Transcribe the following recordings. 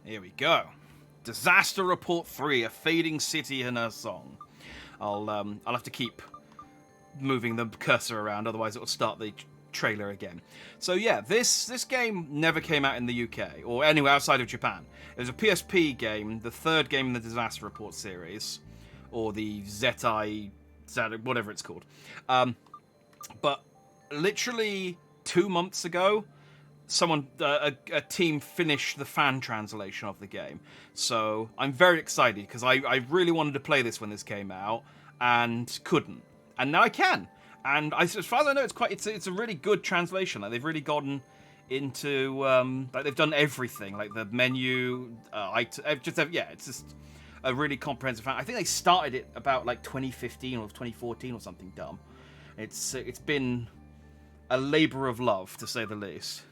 Here we go. Disaster Report 3, A Fading City and Her Song. I'll have to keep moving the cursor around, otherwise it'll start the trailer again. So yeah, this game never came out in the UK, or anywhere outside of Japan. It was a PSP game, the third game in the Disaster Report series, or the ZI, whatever it's called. But literally 2 months ago, a team finished the fan translation of the game. So I'm very excited because I really wanted to play this when this came out and couldn't, and now I can. And as far as I know, it's a really good translation. Like they've really gotten into like they've done everything, like the menu, it's just a really comprehensive. I think they started it about like 2015 or 2014 or something dumb. It's been a labor of love, to say the least.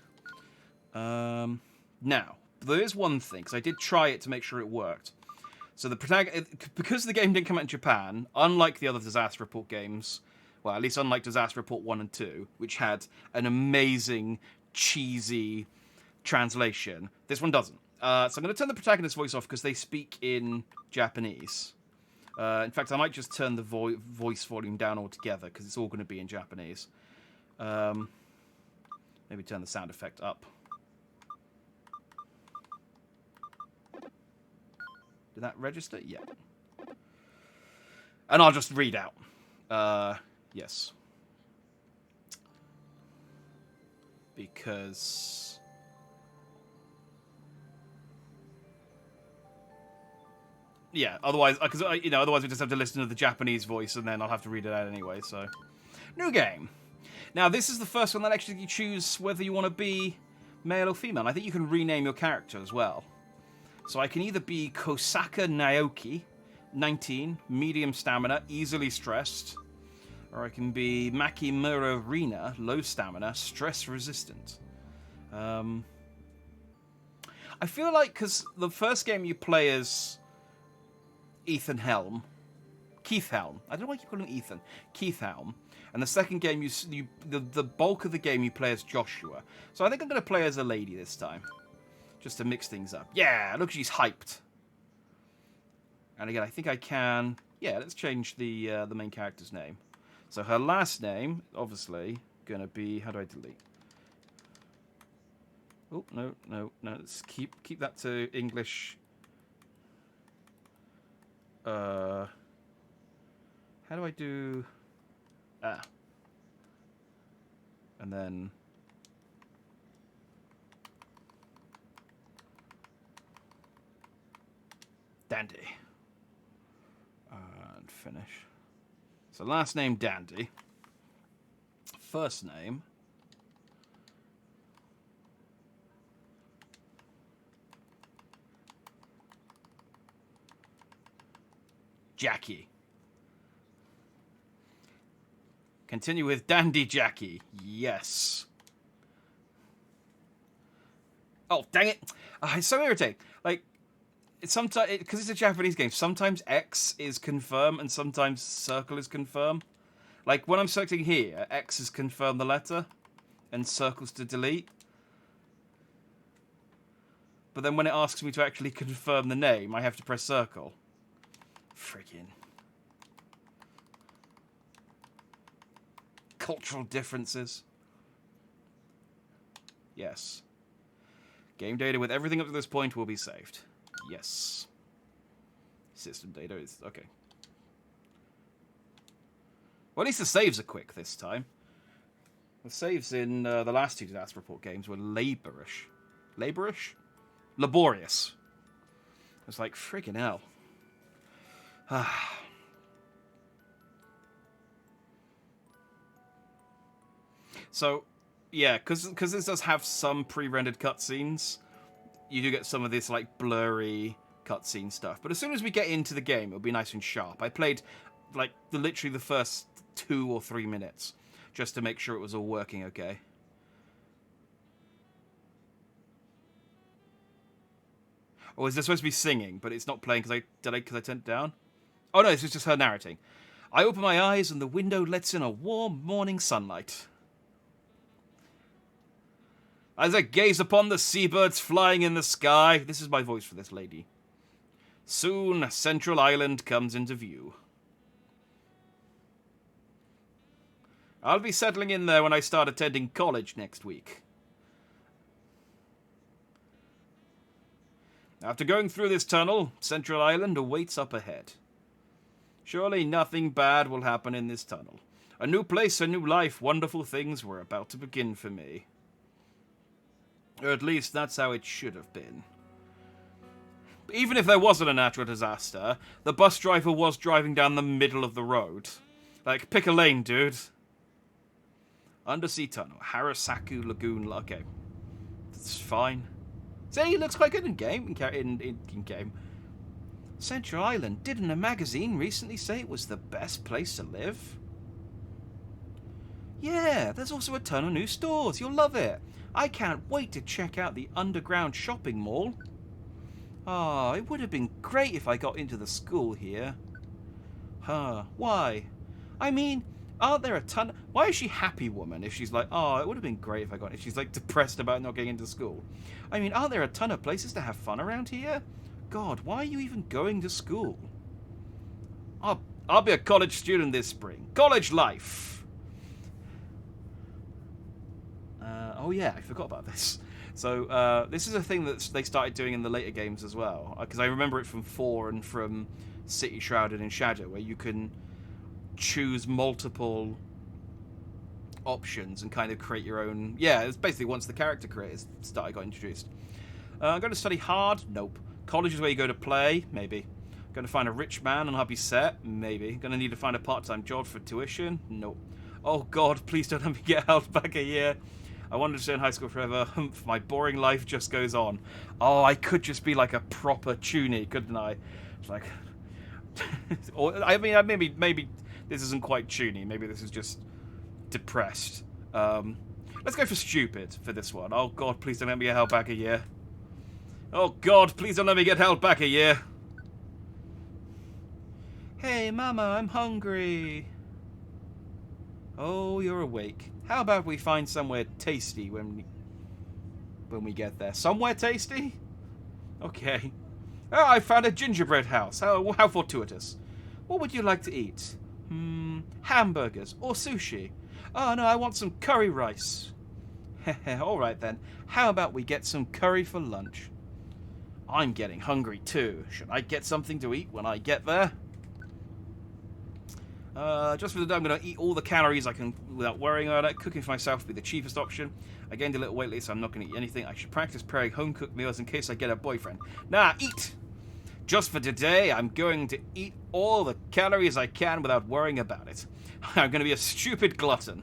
Now, there is one thing, because I did try it to make sure it worked. So the protagonist, because the game didn't come out in Japan, unlike the other Disaster Report games, well, at least unlike Disaster Report 1 and 2, which had an amazing, cheesy translation, this one doesn't. So I'm going to turn the protagonist's voice off because they speak in Japanese. In fact, I might just turn the voice volume down altogether because it's all going to be in Japanese. Maybe turn the sound effect up. Did that register? Yeah. And I'll just read out. Yes. Because... yeah, otherwise, because otherwise we just have to listen to the Japanese voice, and then I'll have to read it out anyway. So, new game. Now, this is the first one that actually you choose whether you want to be male or female. I think you can rename your character as well. So I can either be Kosaka Naoki, 19, medium stamina, easily stressed, or I can be Makimura Rina, low stamina, stress resistant. I feel like because the first game you play as Keith Helm. I don't know why you call him Ethan. Keith Helm. And the second game, the bulk of the game you play as Joshua. So I think I'm going to play as a lady this time, just to mix things up. Yeah, look, she's hyped. And again, I think I can. Yeah, let's change the main character's name. So her last name, obviously, going to be. How do I delete? Oh no. Let's keep that to English. How do I do? And then Dandy. And finish. So last name Dandy. First name Jackie. Continue with Dandy Jackie. Yes. Oh, dang it. It's so irritating. Like, sometimes, because it's a Japanese game, sometimes X is confirm and sometimes circle is confirm. Like, when I'm selecting here, X is confirm the letter and circles to delete. But then when it asks me to actually confirm the name, I have to press circle. Friggin'. Cultural differences. Yes. Game data with everything up to this point will be saved. Yes. System data is... okay. Well, at least the saves are quick this time. The saves in the last two Disaster Report games were laborious. Laborious? Laborious. I was like, friggin' hell. So, yeah, because this does have some pre-rendered cutscenes, you do get some of this, like, blurry cutscene stuff. But as soon as we get into the game, it'll be nice and sharp. I played, like, literally the first 2 or 3 minutes, just to make sure it was all working okay. Or is there supposed to be singing, but it's not playing because I turned it down? Oh no, this is just her narrating. I open my eyes and the window lets in a warm morning sunlight. As I gaze upon the seabirds flying in the sky. This is my voice for this lady. Soon, Central Island comes into view. I'll be settling in there when I start attending college next week. After going through this tunnel, Central Island awaits up ahead. Surely nothing bad will happen in this tunnel. A new place, a new life, wonderful things were about to begin for me. Or at least that's how it should have been. Even if there wasn't a natural disaster, the bus driver was driving down the middle of the road. Like, pick a lane, dude. Undersea tunnel, Harasaku Lagoon. Okay, that's fine. See, it looks quite good in game. In game. Central Island. Didn't a magazine recently say it was the best place to live? Yeah, there's also a ton of new stores. You'll love it. I can't wait to check out the underground shopping mall. Ah, it would have been great if I got into the school here. Huh, why? I mean, aren't there a ton... Why is she happy woman if she's like, oh, it would have been great if I got... If she's like depressed about not getting into school. I mean, aren't there a ton of places to have fun around here? God, why are you even going to school? I'll be a college student this spring. College life! Oh yeah, I forgot about this. So, this is a thing that they started doing in the later games as well. Because I remember it from 4 and from City Shrouded in Shadow, where you can choose multiple options and kind of create your own... Yeah, it's basically once the character creators got introduced. I'm going to study hard? Nope. College is where you go to play? Maybe. Going to find a rich man and I'll be set? Maybe. Going to need to find a part-time job for tuition? Nope. Oh god, please don't let me get held back a year. I wanted to stay in high school forever. Humph, my boring life just goes on. Oh, I could just be like a proper toonie, couldn't I? It's like... or, I mean, maybe this isn't quite toonie. Maybe this is just depressed. Let's go for stupid for this one. Oh god, please don't let me get held back a year. Oh god, please don't let me get held back a year. Hey, Mama, I'm hungry. Oh, you're awake. How about we find somewhere tasty when we get there? Somewhere tasty? Okay. Oh, I found a gingerbread house. How fortuitous. What would you like to eat? Hamburgers or sushi? Oh, no, I want some curry rice. All right, then. How about we get some curry for lunch? I'm getting hungry, too. Should I get something to eat when I get there? Just for the day, I'm going to eat all the calories I can without worrying about it. Cooking for myself would be the cheapest option. I gained a little weight lately, so I'm not going to eat anything. I should practice preparing home-cooked meals in case I get a boyfriend. Nah, eat! Just for today, I'm going to eat all the calories I can without worrying about it. I'm going to be a stupid glutton.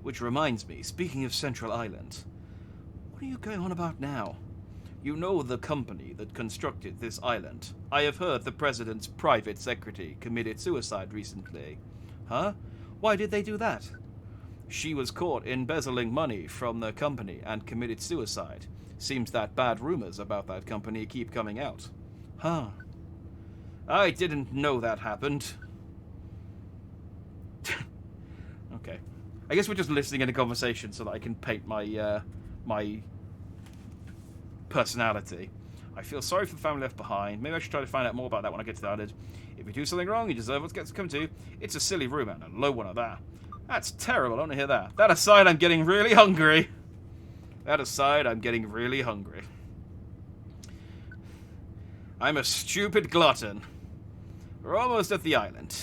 Which reminds me, speaking of Central Island, what are you going on about now? You know the company that constructed this island. I have heard the president's private secretary committed suicide recently. Huh? Why did they do that? She was caught embezzling money from the company and committed suicide. Seems that bad rumors about that company keep coming out. Huh. I didn't know that happened. Okay. I guess we're just listening in a conversation so that I can paint my, my personality. I feel sorry for the family left behind. Maybe I should try to find out more about that when I get to the island. If you do something wrong, you deserve what's to come to. It's a silly rumor and a low one at that. That's terrible. I don't want to hear that. That aside, I'm getting really hungry. That aside, I'm getting really hungry. I'm a stupid glutton. We're almost at the island.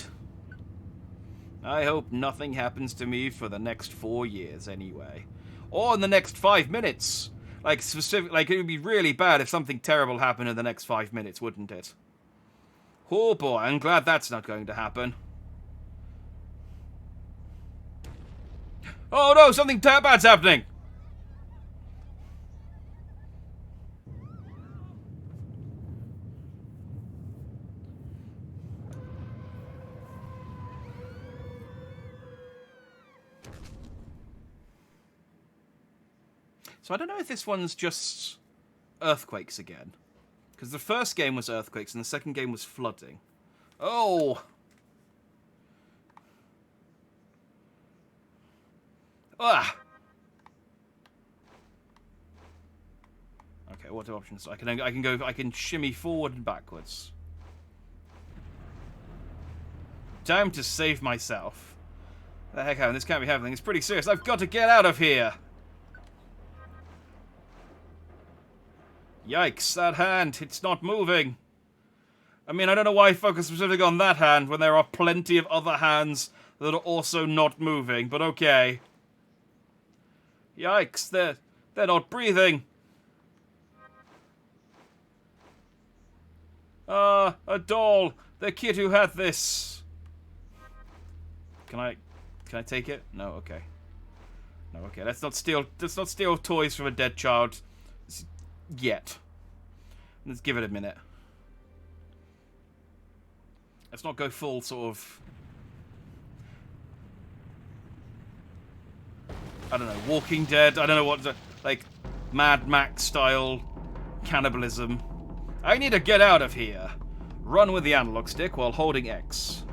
I hope nothing happens to me for the next 4 years anyway. Or in the next 5 minutes. Like, it would be really bad if something terrible happened in the next 5 minutes, wouldn't it? Oh boy, I'm glad that's not going to happen. Oh no, something bad's happening! So I don't know if this one's just earthquakes again. Because the first game was earthquakes and the second game was flooding. Oh! Ah! Okay, what are options? I can shimmy forward and backwards. Time to save myself. The heck, Alan, this can't be happening. It's pretty serious. I've got to get out of here. Yikes, that hand. It's not moving. I mean, I don't know why I focus specifically on that hand when there are plenty of other hands that are also not moving, but okay. Yikes, they're not breathing. A doll. The kid who had this. Can I take it? No, okay. No, okay. Let's not steal toys from a dead child yet. Let's give it a minute. Let's not go full sort of, I don't know, Walking Dead. I don't know what, like, Mad Max style cannibalism. I need to get out of here. Run with the analog stick while holding X.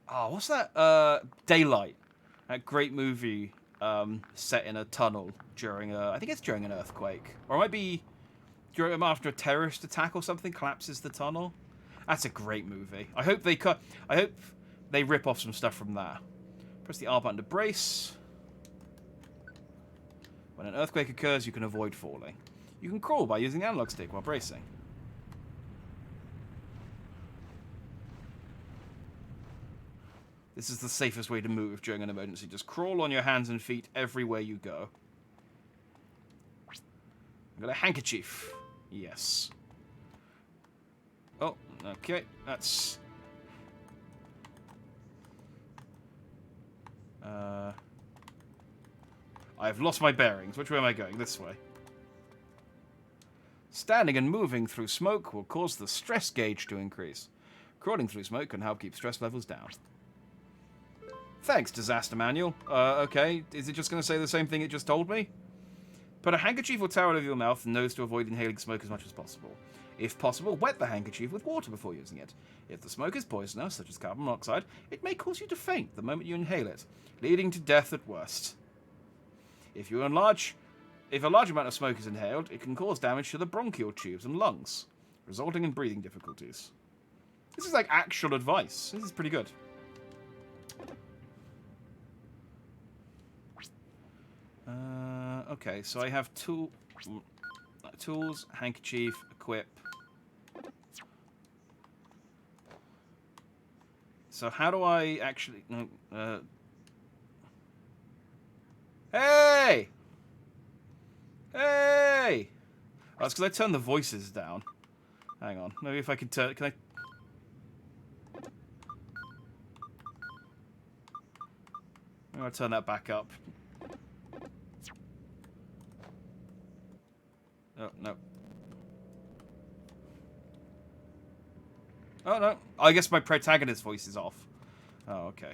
Oh, what's that? Daylight. That great movie set in a tunnel during I think it's during an earthquake. Or it might be after a terrorist attack or something, collapses the tunnel. That's a great movie. I hope they rip off some stuff from that. Press the R button to brace. When an earthquake occurs, you can avoid falling. You can crawl by using the analog stick while bracing. This is the safest way to move during an emergency. Just crawl on your hands and feet everywhere you go. I've got a handkerchief. Yes. Oh, okay. That's... I've lost my bearings. Which way am I going? This way. Standing and moving through smoke will cause the stress gauge to increase. Crawling through smoke can help keep stress levels down. Thanks, Disaster Manual. Okay. Is it just going to say the same thing it just told me? Put a handkerchief or towel over your mouth and nose to avoid inhaling smoke as much as possible. If possible, wet the handkerchief with water before using it. If the smoke is poisonous, such as carbon monoxide, it may cause you to faint the moment you inhale it, leading to death at worst. If a large amount of smoke is inhaled, it can cause damage to the bronchial tubes and lungs, resulting in breathing difficulties. This is like actual advice. This is pretty good. Okay, so I have tools, handkerchief, equip. So how do I actually... Hey! Hey! Oh, that's because I turned the voices down. Hang on. Maybe if I could turn... Can I... Maybe I'll turn that back up. Oh, no. Oh, no. I guess my protagonist voice is off. Oh, okay.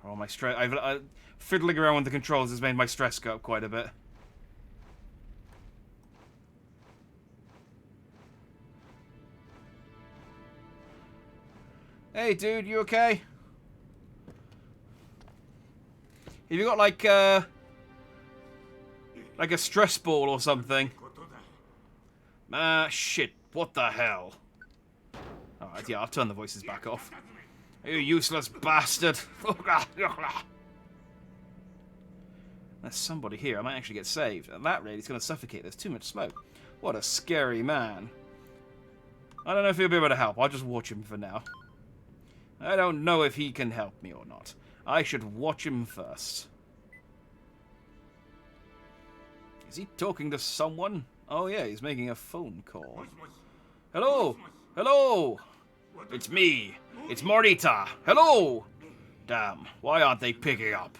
Oh, my stress... fiddling around with the controls has made my stress go up quite a bit. Hey, dude, you okay? Have you got, like a stress ball or something? Shit. What the hell? Alright, yeah, I'll turn the voices back off. You useless bastard. There's somebody here. I might actually get saved. At that rate, he's going to suffocate. There's too much smoke. What a scary man. I don't know if he'll be able to help. I'll just watch him for now. I don't know if he can help me or not. I should watch him first. Is he talking to someone? Oh yeah, he's making a phone call. Hello? Hello? It's me. It's Morita. Hello? Damn, why aren't they picking up?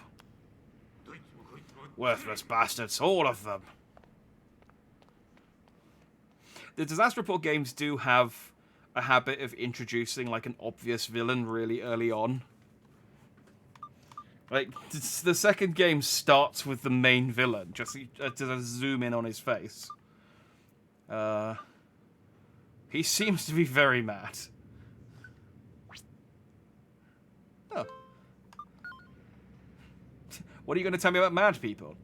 Worthless bastards, all of them. The Disaster Report games do have a habit of introducing like an obvious villain really early on. Like, the second game starts with the main villain, just to zoom in on his face. He seems to be very mad. Oh. What are you going to tell me about mad people?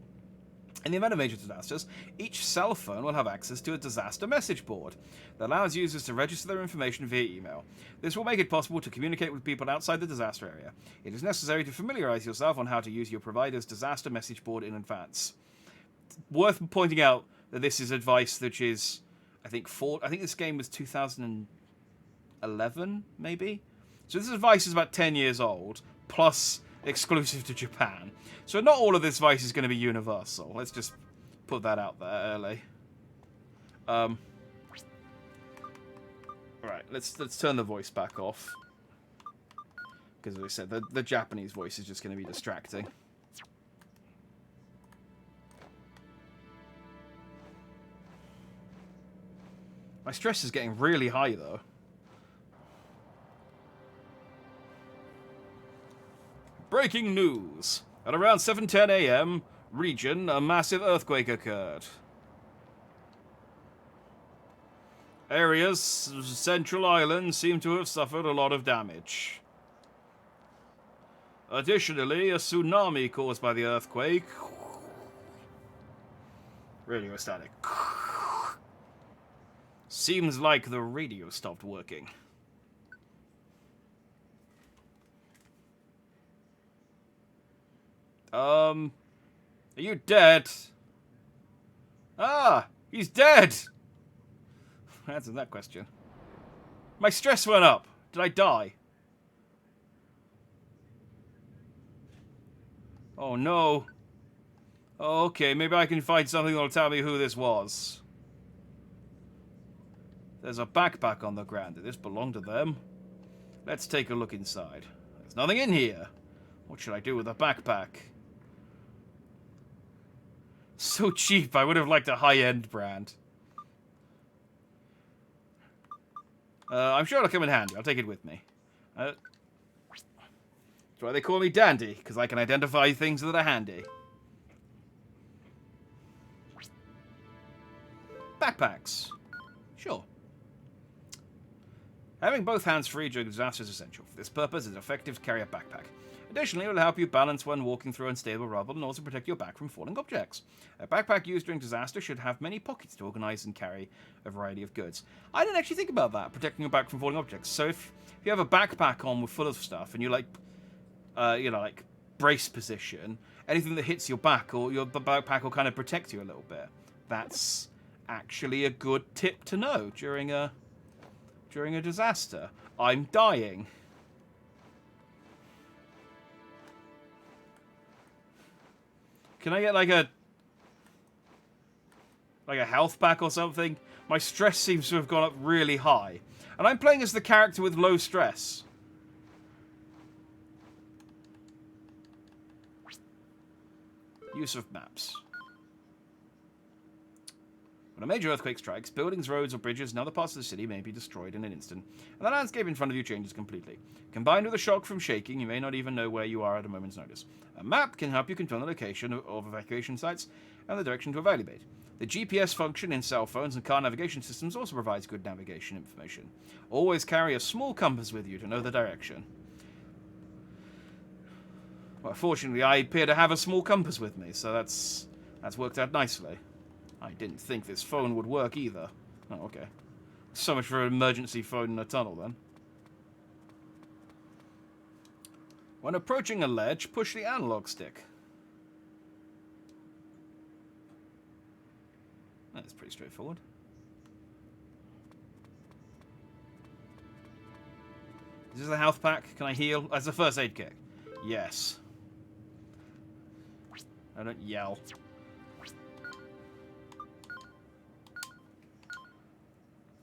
In the event of major disasters, each cell phone will have access to a disaster message board that allows users to register their information via email. This will make it possible to communicate with people outside the disaster area. It is necessary to familiarize yourself on how to use your provider's disaster message board in advance. Worth pointing out that this is advice which is, I think this game was 2011, maybe? So this advice is about 10 years old, plus exclusive to Japan. So not all of this advice is going to be universal. Let's just put that out there early. Right, let's turn the voice back off. Because as I said, the Japanese voice is just going to be distracting. My stress is getting really high, though. Breaking news. At around 7:10 a.m., region, a massive earthquake occurred. Areas, central island, seem to have suffered a lot of damage. Additionally, a tsunami caused by the earthquake. Radio static. Seems like the radio stopped working. Are you dead? Ah, he's dead! Answer that question. My stress went up. Did I die? Oh no. Oh, okay, maybe I can find something that'll tell me who this was. There's a backpack on the ground. Did this belong to them? Let's take a look inside. There's nothing in here. What should I do with a backpack? So cheap, I would have liked a high-end brand. I'm sure it'll come in handy. I'll take it with me. That's why they call me Dandy, because I can identify things that are handy. Backpacks. Sure. Having both hands free during disaster is essential. For this purpose, it's effective to carry a backpack. Additionally, it will help you balance when walking through unstable rubble and also protect your back from falling objects. A backpack used during disaster should have many pockets to organize and carry a variety of goods. I didn't actually think about that, protecting your back from falling objects. So if you have a backpack on with full of stuff and you like brace position, anything that hits your back or your backpack will kind of protect you a little bit. That's actually a good tip to know during a disaster. I'm dying. Can I get like a health pack or something? My stress seems to have gone up really high. And I'm playing as the character with low stress. Use of maps. When a major earthquake strikes, buildings, roads, or bridges in other parts of the city may be destroyed in an instant, and the landscape in front of you changes completely. Combined with a shock from shaking, you may not even know where you are at a moment's notice. A map can help you confirm the location of evacuation sites and the direction to evaluate. The GPS function in cell phones and car navigation systems also provides good navigation information. Always carry a small compass with you to know the direction. Well, fortunately, I appear to have a small compass with me, so that's worked out nicely. I didn't think this phone would work either. Oh, okay. So much for an emergency phone in a tunnel, then. When approaching a ledge, push the analog stick. That's pretty straightforward. Is this a health pack? Can I heal? That's a first aid kit. Yes. I don't yell.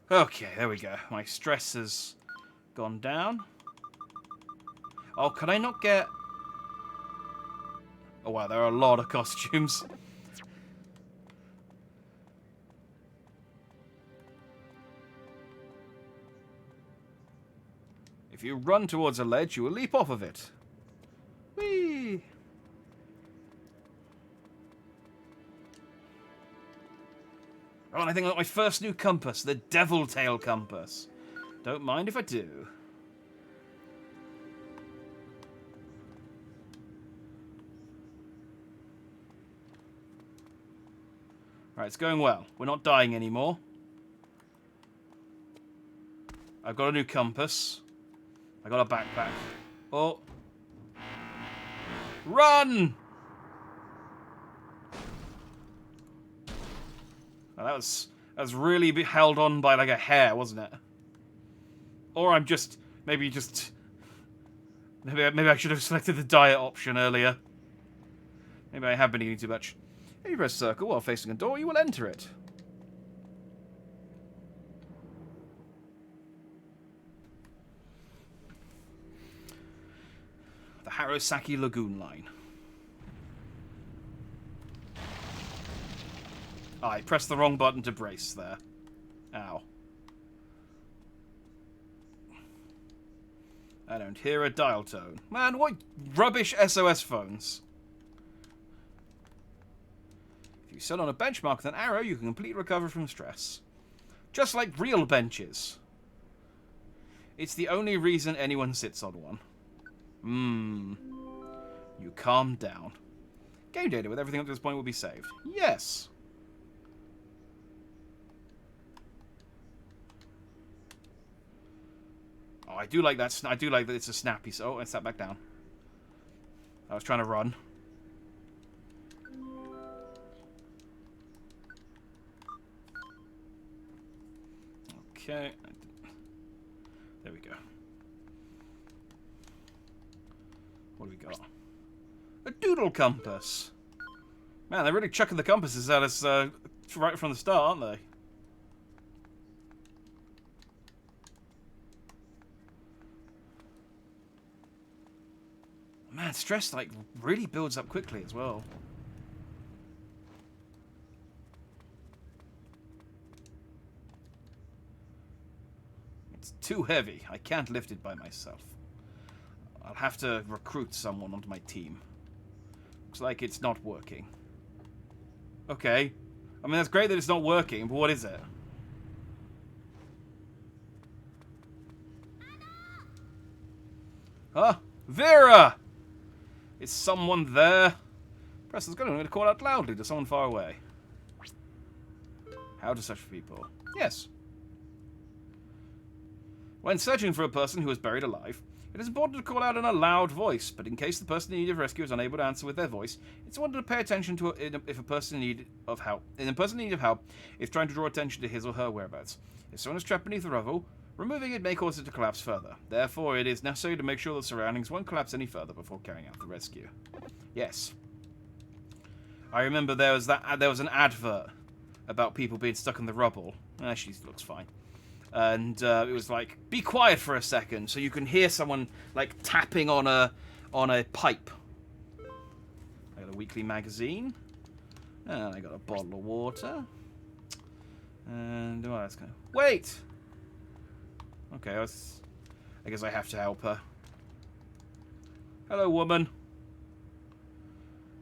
Okay, there we go. My stress has gone down. Oh, can I not get... Oh, wow, there are a lot of costumes. If you run towards a ledge, you will leap off of it. Whee! Oh, and I think I got my first new compass, the Devil Tail compass. Don't mind if I do. Right, it's going well. We're not dying anymore. I've got a new compass. I got a backpack. Oh. Run! Oh, that was really held on by like a hair, wasn't it? Or I'm just maybe I should have selected the diet option earlier. Maybe I have been eating too much. If you press circle while facing a door, you will enter it. The Harosaki Lagoon line. I pressed the wrong button to brace there. Ow. I don't hear a dial tone. Man, what rubbish SOS phones. If you set on a benchmark with an arrow, you can completely recover from stress. Just like real benches. It's the only reason anyone sits on one. You calm down. Game data with everything up to this point will be saved. Yes. Oh, I do like that. I do like that it's a snappy. Oh, I sat back down. I was trying to run. Okay. There we go. What do we got? A doodle compass. Man, they're really chucking the compasses at us right from the start, aren't they? Man, stress like really builds up quickly as well. It's too heavy. I can't lift it by myself. I'll have to recruit someone onto my team. Looks like it's not working. Okay. I mean, that's great that it's not working, but what is it? Huh? Vera! Is someone there? Press is good. I'm going to call out loudly to someone far away. How to search for people? Yes. When searching for a person who is buried alive, it is important to call out in a loud voice, but in case the person in need of rescue is unable to answer with their voice, it's important to pay attention to if a person in need of help. And a person in need of help is trying to draw attention to his or her whereabouts. If someone is trapped beneath the rubble, removing it may cause it to collapse further. Therefore, it is necessary to make sure the surroundings won't collapse any further before carrying out the rescue. Yes. I remember there was an advert about people being stuck in the rubble. She looks fine. And it was like, be quiet for a second, so you can hear someone like tapping on a pipe. I got a weekly magazine, and I got a bottle of water, and oh, that's kind of wait. Okay, I guess I have to help her. Hello, woman.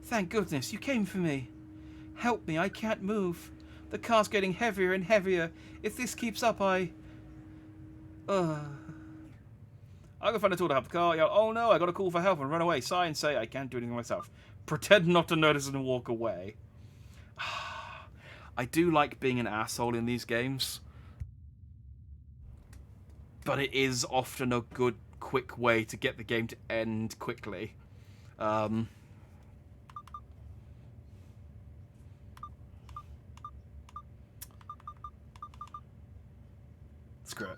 Thank goodness you came for me. Help me, I can't move. The car's getting heavier and heavier. If this keeps up, I'll go find a tool to help the car. Yell, oh no, I got a call for help and run away. Sigh and say, I can't do anything myself. Pretend not to notice and walk away. I do like being an asshole in these games. But it is often a good, quick way to get the game to end quickly. Screw it.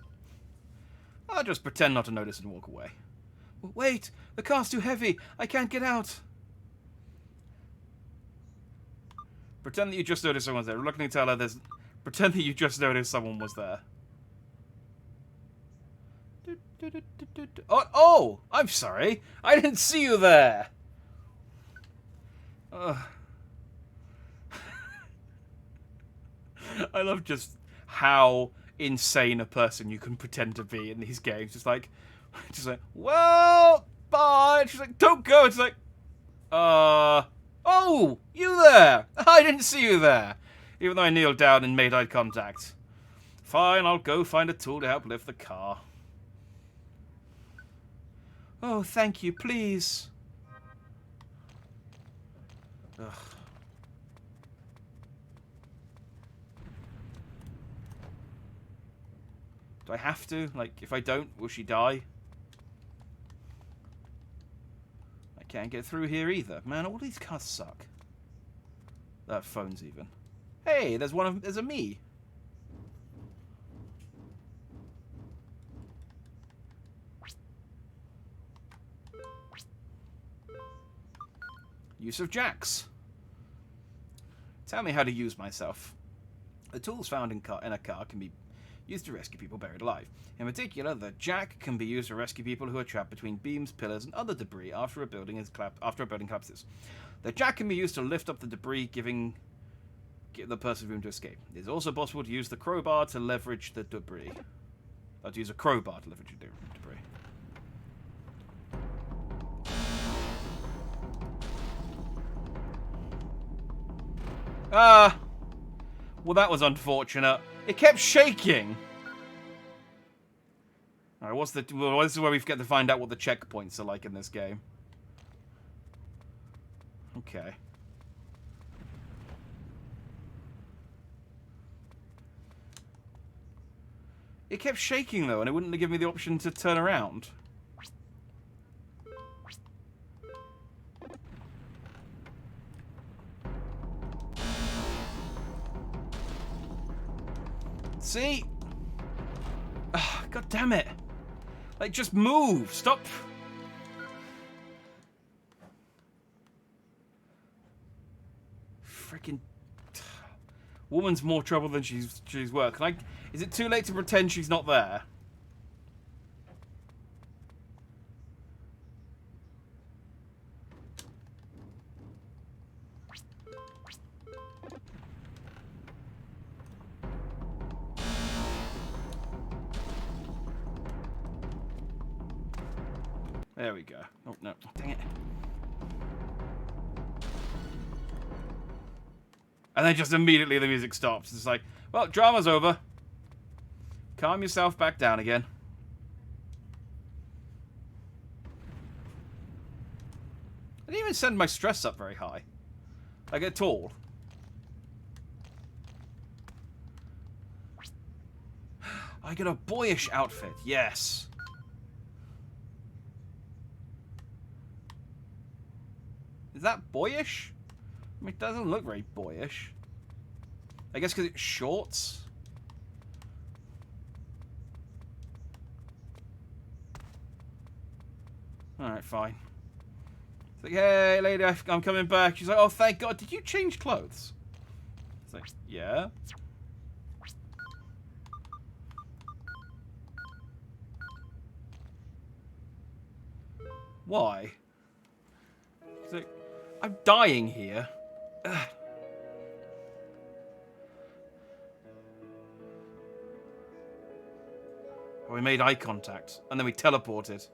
I'll just pretend not to notice and walk away. Wait! The car's too heavy! I can't get out! Pretend that you just noticed someone's there. Reluctantly tell her there's... Pretend that you just noticed someone was there. Oh! I'm sorry! I didn't see you there! I love just how insane a person you can pretend to be in these games. Just like, well, bye. And she's like, don't go. It's like, oh, you there. I didn't see you there. Even though I kneeled down and made eye contact. Fine, I'll go find a tool to help lift the car. Oh, thank you, please. Ugh. Do I have to? Like, if I don't, will she die? I can't get through here either. Man, all these cars suck. That phone's even. Hey, there's a me. Use of jacks. Tell me how to use myself. The tools found in a car can be used to rescue people buried alive. In particular, the jack can be used to rescue people who are trapped between beams, pillars, and other debris after a building collapses. The jack can be used to lift up the debris, give the person room to escape. It is also possible to use the crowbar to leverage the debris. Or to use a crowbar to leverage the debris. Well, that was unfortunate. It kept shaking. Alright, this is where we get to find out what the checkpoints are like in this game. Okay. It kept shaking, though, and it wouldn't give me the option to turn around. See? Ugh, God damn it. Like, just move. Stop. Freaking woman's more trouble than she's worth. Is it too late to pretend she's not there? There we go. Oh, no. Dang it. And then just immediately the music stops. It's like, well, drama's over. Calm yourself back down again. I didn't even send my stress up very high. Like, at all. I get a boyish outfit. Yes. Is that boyish? I mean, it doesn't look very boyish. I guess because it's shorts. Alright, fine. It's like, hey, lady, I'm coming back. She's like, oh, thank God. Did you change clothes? It's like, yeah. Why? It's like, I'm dying here. Ugh. We made eye contact, and then we teleported.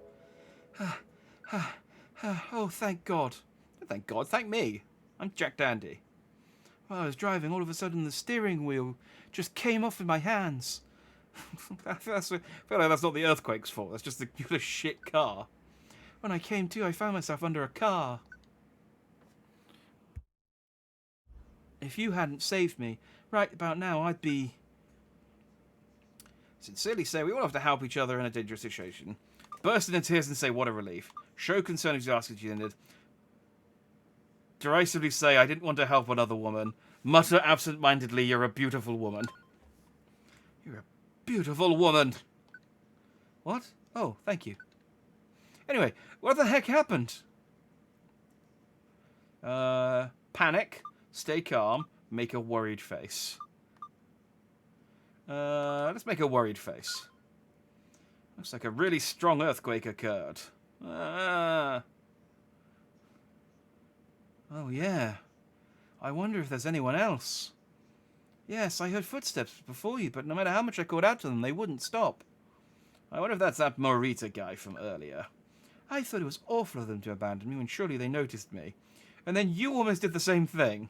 Oh, thank God. Thank God, thank me. I'm Jack Dandy. While I was driving, all of a sudden the steering wheel just came off in my hands. I feel like that's not the earthquake's fault. That's just a shit car. When I came to, I found myself under a car. If you hadn't saved me, right about now, I'd be... Sincerely say, we all have to help each other in a dangerous situation. Burst into tears and say, what a relief. Show concern if you ask if you ended. Derisively say, I didn't want to help another woman. Mutter absent-mindedly, you're a beautiful woman. You're a beautiful woman. What? Oh, thank you. Anyway, what the heck happened? Panic. Stay calm. Make a worried face. Let's make a worried face. Looks like a really strong earthquake occurred. Oh, yeah. I wonder if there's anyone else. Yes, I heard footsteps before you, but no matter how much I called out to them, they wouldn't stop. I wonder if that's that Morita guy from earlier. I thought it was awful of them to abandon me when surely they noticed me. And then you almost did the same thing.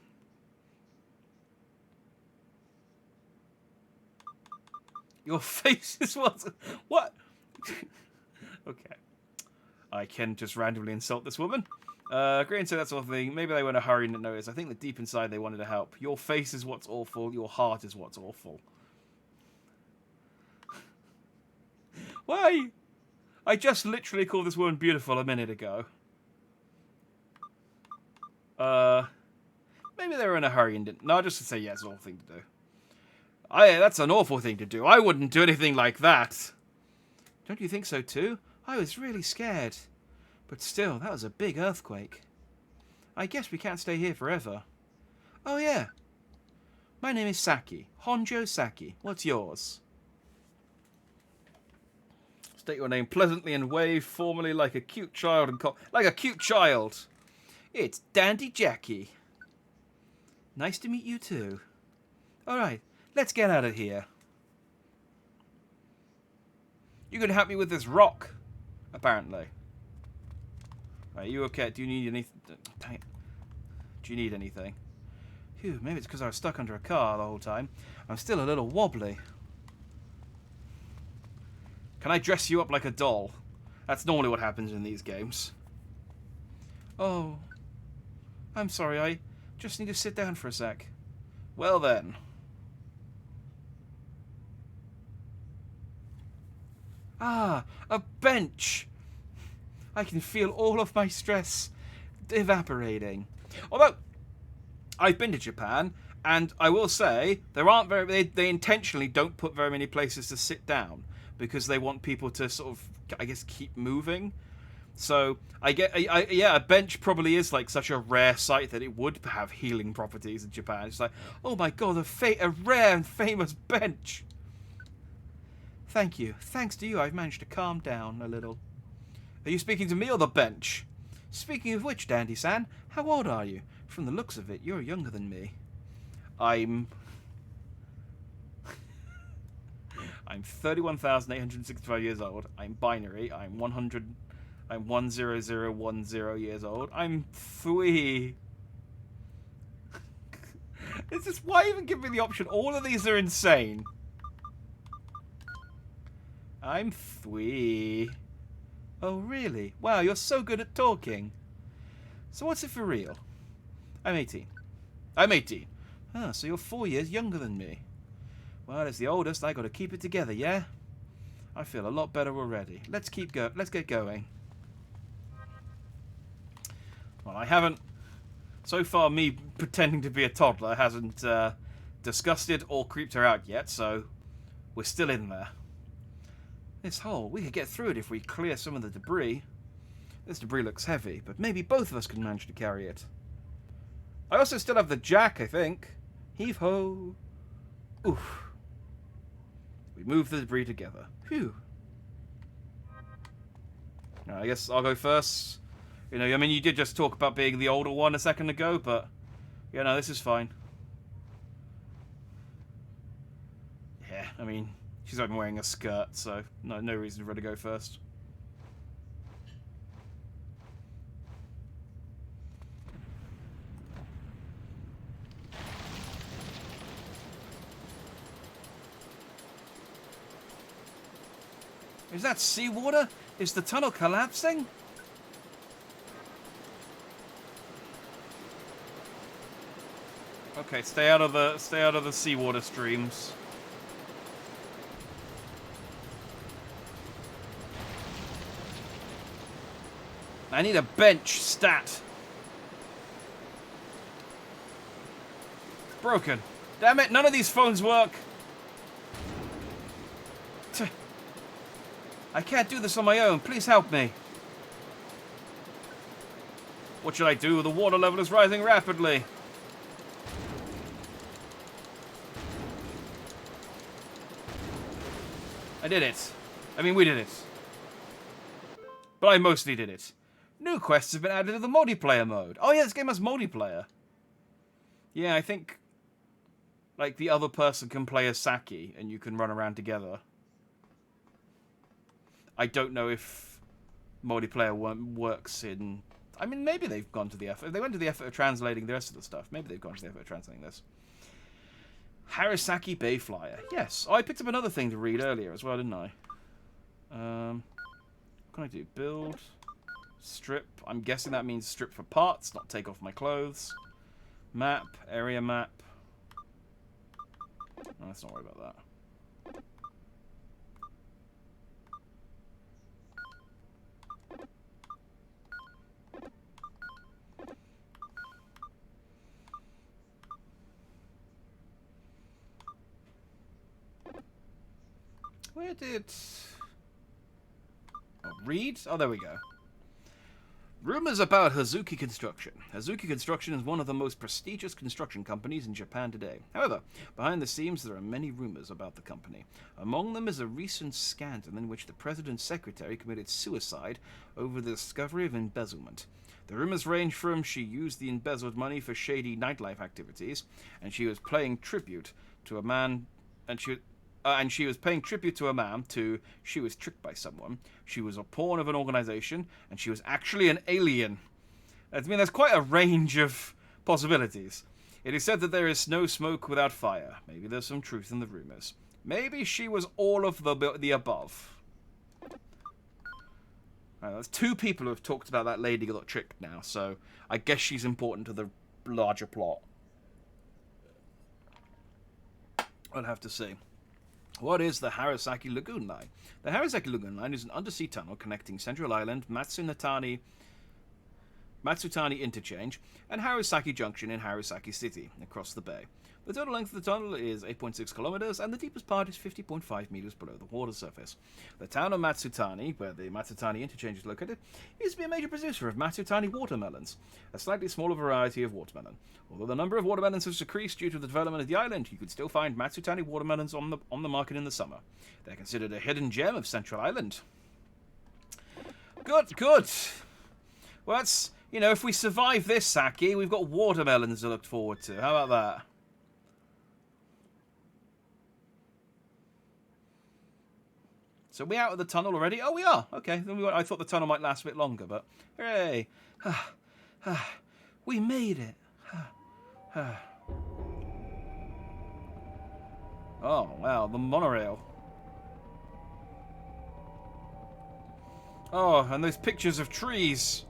Your face is what? What? Okay. I can just randomly insult this woman. Agree and say that sort of thing. Maybe they were in a hurry and didn't notice. I think that deep inside they wanted to help. Your face is what's awful. Your heart is what's awful. Why? I just literally called this woman beautiful a minute ago. Maybe they were in a hurry and didn't. No, just to say yes, it's an awful thing to do. That's an awful thing to do. I wouldn't do anything like that. Don't you think so too? I was really scared. But still, that was a big earthquake. I guess we can't stay here forever. Oh yeah. My name is Saki. Honjo Saki. What's yours? State your name pleasantly and wave formally like a cute child and like a cute child. It's Dandy Jackie. Nice to meet you too. Alright, let's get out of here. You can help me with this rock, apparently. Are you okay? Do you need anything? Do you need anything? Phew, maybe it's because I was stuck under a car the whole time. I'm still a little wobbly. Can I dress you up like a doll? That's normally what happens in these games. Oh, I'm sorry, I just need to sit down for a sec. Well then. Ah, a bench! I can feel all of my stress evaporating. Although, I've been to Japan, and I will say, there aren't very... They intentionally don't put very many places to sit down, because they want people to sort of, I guess, keep moving. So, yeah, a bench probably is like such a rare sight that it would have healing properties in Japan. It's like, oh my god, a rare and famous bench! Thank you. Thanks to you, I've managed to calm down a little. Are you speaking to me or the bench? Speaking of which, Dandy-san, how old are you? From the looks of it, you're younger than me. I'm 31,865 years old. I'm binary. I'm 10010 years old. I'm 3. It's just, why even give me the option? All of these are insane. I'm 3. Oh, really? Wow, you're so good at talking. So what's it for real? I'm 18. I'm 18. Ah, so you're 4 years younger than me. Well, as the oldest, I got to keep it together, yeah? I feel a lot better already. Let's get going. Well, I haven't... So far, me pretending to be a toddler hasn't disgusted or creeped her out yet, so we're still in there. This hole, we could get through it if we clear some of the debris. This debris looks heavy, but maybe both of us could manage to carry it. I also still have the jack, I think. Heave-ho. Oof. We move the debris together. Phew. Now, I guess I'll go first. You know, I mean, you did just talk about being the older one a second ago, but... Yeah, no, this is fine. Yeah, I mean... She's not even wearing a skirt, so no reason for her to go first. Is that seawater? Is the tunnel collapsing? Okay, stay out of the seawater streams. I need a bench stat. It's broken. Damn it, none of these phones work. I can't do this on my own. Please help me. What should I do? The water level is rising rapidly. I did it. I mean, we did it. But I mostly did it. New quests have been added to the multiplayer mode. Oh yeah, this game has multiplayer. Yeah, I think... like, the other person can play as Saki, and you can run around together. I don't know if multiplayer works in... I mean, maybe they've gone to the effort. If they went to the effort of translating the rest of the stuff, maybe they've gone to the effort of translating this. Harisaki Bay Flyer. Yes. Oh, I picked up another thing to read earlier as well, didn't I? What can I do? Build. Strip. I'm guessing that means strip for parts, not take off my clothes. Map. Area map. Oh, let's not worry about that. Where did... Oh, read? Oh, there we go. Rumors about Hazuki Construction. Hazuki Construction is one of the most prestigious construction companies in Japan today. However, behind the scenes there are many rumors about the company. Among them is a recent scandal in which the president's secretary committed suicide over the discovery of embezzlement. The rumors range from she used the embezzled money for shady nightlife activities, and she was paying tribute to a man, and she was paying tribute to a man, to she was tricked by someone, she was a pawn of an organization, and she was actually an alien. I mean, there's quite a range of possibilities. It is said that there is no smoke without fire. Maybe there's some truth in the rumors. Maybe she was all of the above. Right, there's two people who have talked about that lady who got tricked now, so I guess she's important to the larger plot. I'll have to see. What is the Harisaki Lagoon Line? The Harisaki Lagoon Line is an undersea tunnel connecting Central Island, Matsutani Interchange, and Harisaki Junction in Harisaki City, across the bay. The total length of the tunnel is 8.6 kilometers, and the deepest part is 50.5 meters below the water surface. The town of Matsutani, where the Matsutani Interchange is located, used to be a major producer of Matsutani watermelons, a slightly smaller variety of watermelon. Although the number of watermelons has decreased due to the development of the island, you could still find Matsutani watermelons on the market in the summer. They're considered a hidden gem of Central Island. Good, good. Well, that's, you know, if we survive this, Saki, we've got watermelons to look forward to. How about that? So we out of the tunnel already? Oh, we are. Okay. I thought the tunnel might last a bit longer, but hooray! We made it. Oh, wow, the monorail. Oh, and those pictures of trees.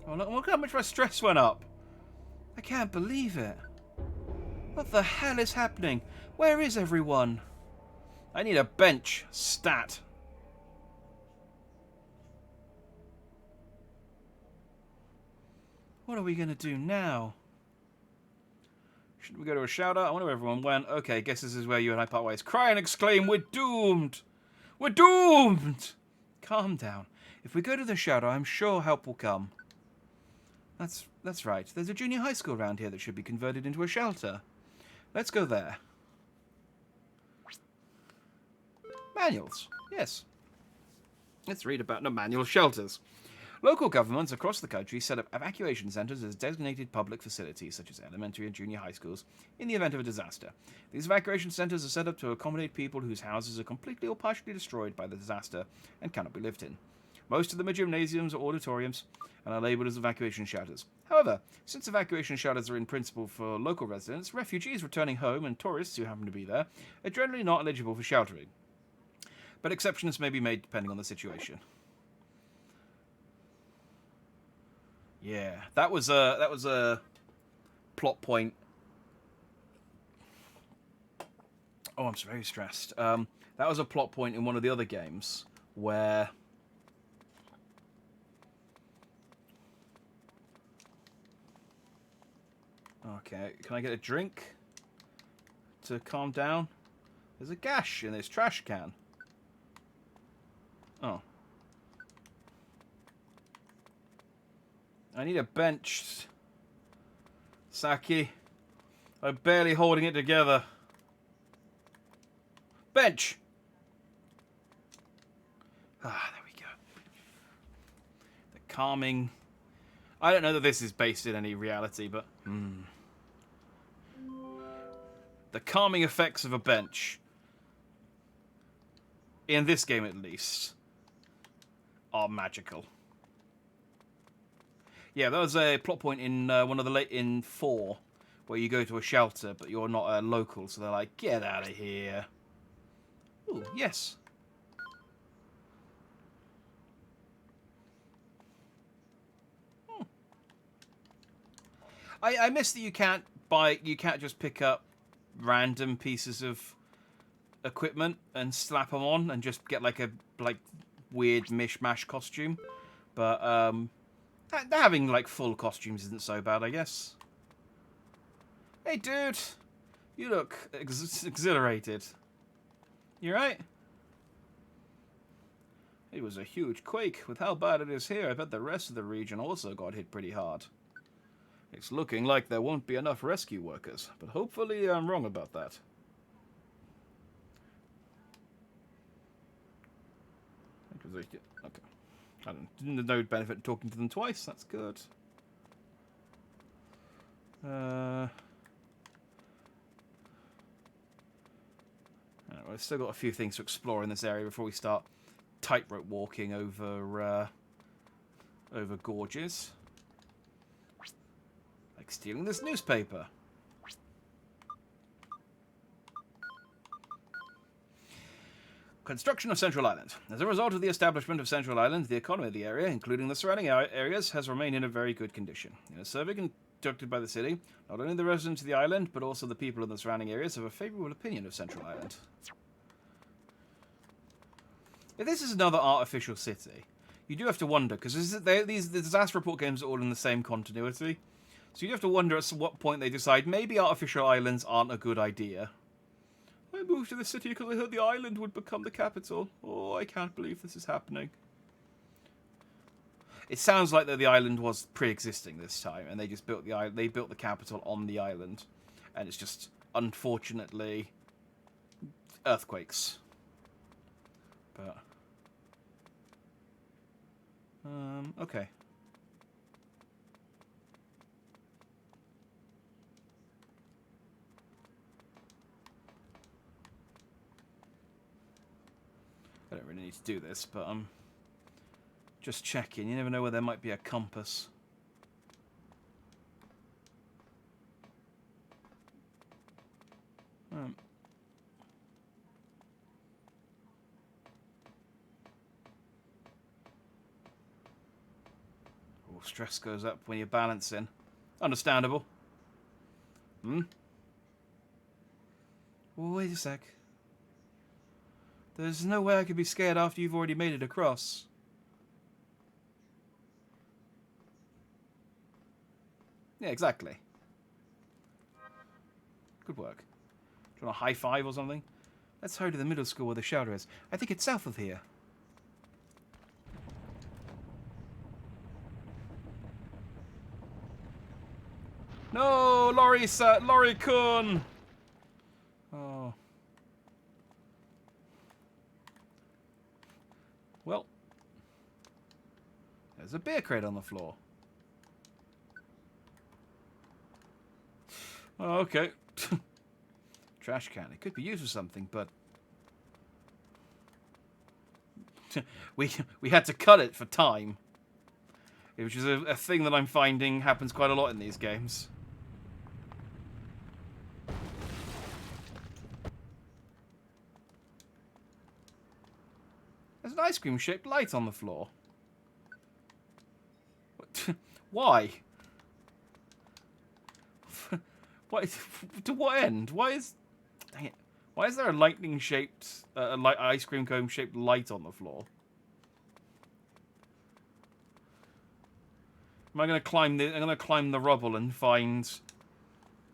Oh, look how much my stress went up. I can't believe it. What the hell is happening? Where is everyone? I need a bench. Stat. What are we going to do now? Should we go to a shout-out? I wonder where everyone went. Okay, guess this is where you and I part ways. Cry and exclaim, we're doomed! We're doomed! Calm down. If we go to the shout-out, I'm sure help will come. That's right. There's a junior high school around here that should be converted into a shelter. Let's go there. Manuals. Yes. Let's read about manual shelters. Local governments across the country set up evacuation centers as designated public facilities, such as elementary and junior high schools, in the event of a disaster. These evacuation centers are set up to accommodate people whose houses are completely or partially destroyed by the disaster and cannot be lived in. Most of them are gymnasiums or auditoriums and are labeled as evacuation shelters. However, since evacuation shelters are in principle for local residents, refugees returning home and tourists who happen to be there are generally not eligible for sheltering. But exceptions may be made depending on the situation. Yeah, that was a plot point. Oh, I'm very stressed. That was a plot point in one of the other games where okay, can I get a drink to calm down? There's a gash in this trash can. Oh. I need a bench. Saki. I'm barely holding it together. Bench! Ah, there we go. The calming... I don't know that this is based in any reality, but... The calming effects of a bench. in this game at least, are magical. Yeah, there was a plot point in one of the in 4 where you go to a shelter, but you're not a local, so they're like, get out of here. Ooh, yes. I miss that you can't just pick up random pieces of equipment and slap them on and just get like a weird mishmash costume. But having like full costumes isn't so bad, I guess. Hey, dude, you look exhilarated. You right? It was a huge quake. With how bad it is here, I bet the rest of the region also got hit pretty hard. It's looking like there won't be enough rescue workers, but hopefully I'm wrong about that. Okay. I didn't know benefit talking to them twice. That's good. We've still got a few things to explore in this area before we start tightrope walking over gorges. Like stealing this newspaper. Construction of Central Island. As a result of the establishment of Central Island, the economy of the area, including the surrounding areas, has remained in a very good condition. In a survey conducted by the city, not only the residents of the island, but also the people in the surrounding areas have a favourable opinion of Central Island. If this is another artificial city, you do have to wonder, because the disaster report games are all in the same continuity, so you do have to wonder at what point they decide maybe artificial islands aren't a good idea. I moved to the city because I heard the island would become the capital. Oh, I can't believe this is happening. It sounds like that the island was pre-existing this time, and they just built the capital on the island, and it's just unfortunately earthquakes. But okay. I don't really need to do this, but I'm just checking. You never know where there might be a compass. Oh, stress goes up when you're balancing. Understandable. Oh, wait a sec. There's no way I could be scared after you've already made it across. Yeah, exactly. Good work. Do you want a high five or something? Let's hurry to the middle school where the shelter is. I think it's south of here. No, Laurie-kun! Oh. Well, there's a beer crate on the floor. Oh, okay. Trash can. It could be used for something, but we had to cut it for time, which is a thing that I'm finding happens quite a lot in these games. There's an ice cream shaped light on the floor. Why? What? To what end? Why is? Dang it! Why is there a lightning shaped, ice cream cone shaped light on the floor? Am I going to climb the? I'm going to climb the rubble and find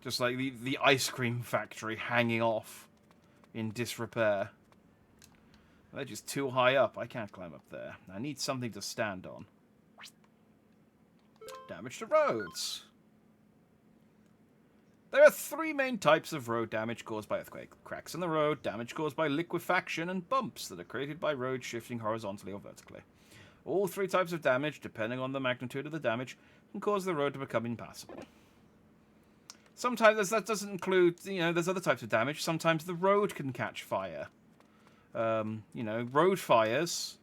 just like the ice cream factory hanging off in disrepair. They're just too high up. I can't climb up there. I need something to stand on. Damage to roads. There are 3 main types of road damage caused by earthquake. Cracks in the road, damage caused by liquefaction, and bumps that are created by roads shifting horizontally or vertically. All 3 types of damage, depending on the magnitude of the damage, can cause the road to become impassable. Sometimes that doesn't include, there's other types of damage. Sometimes the road can catch fire. You know, road fires,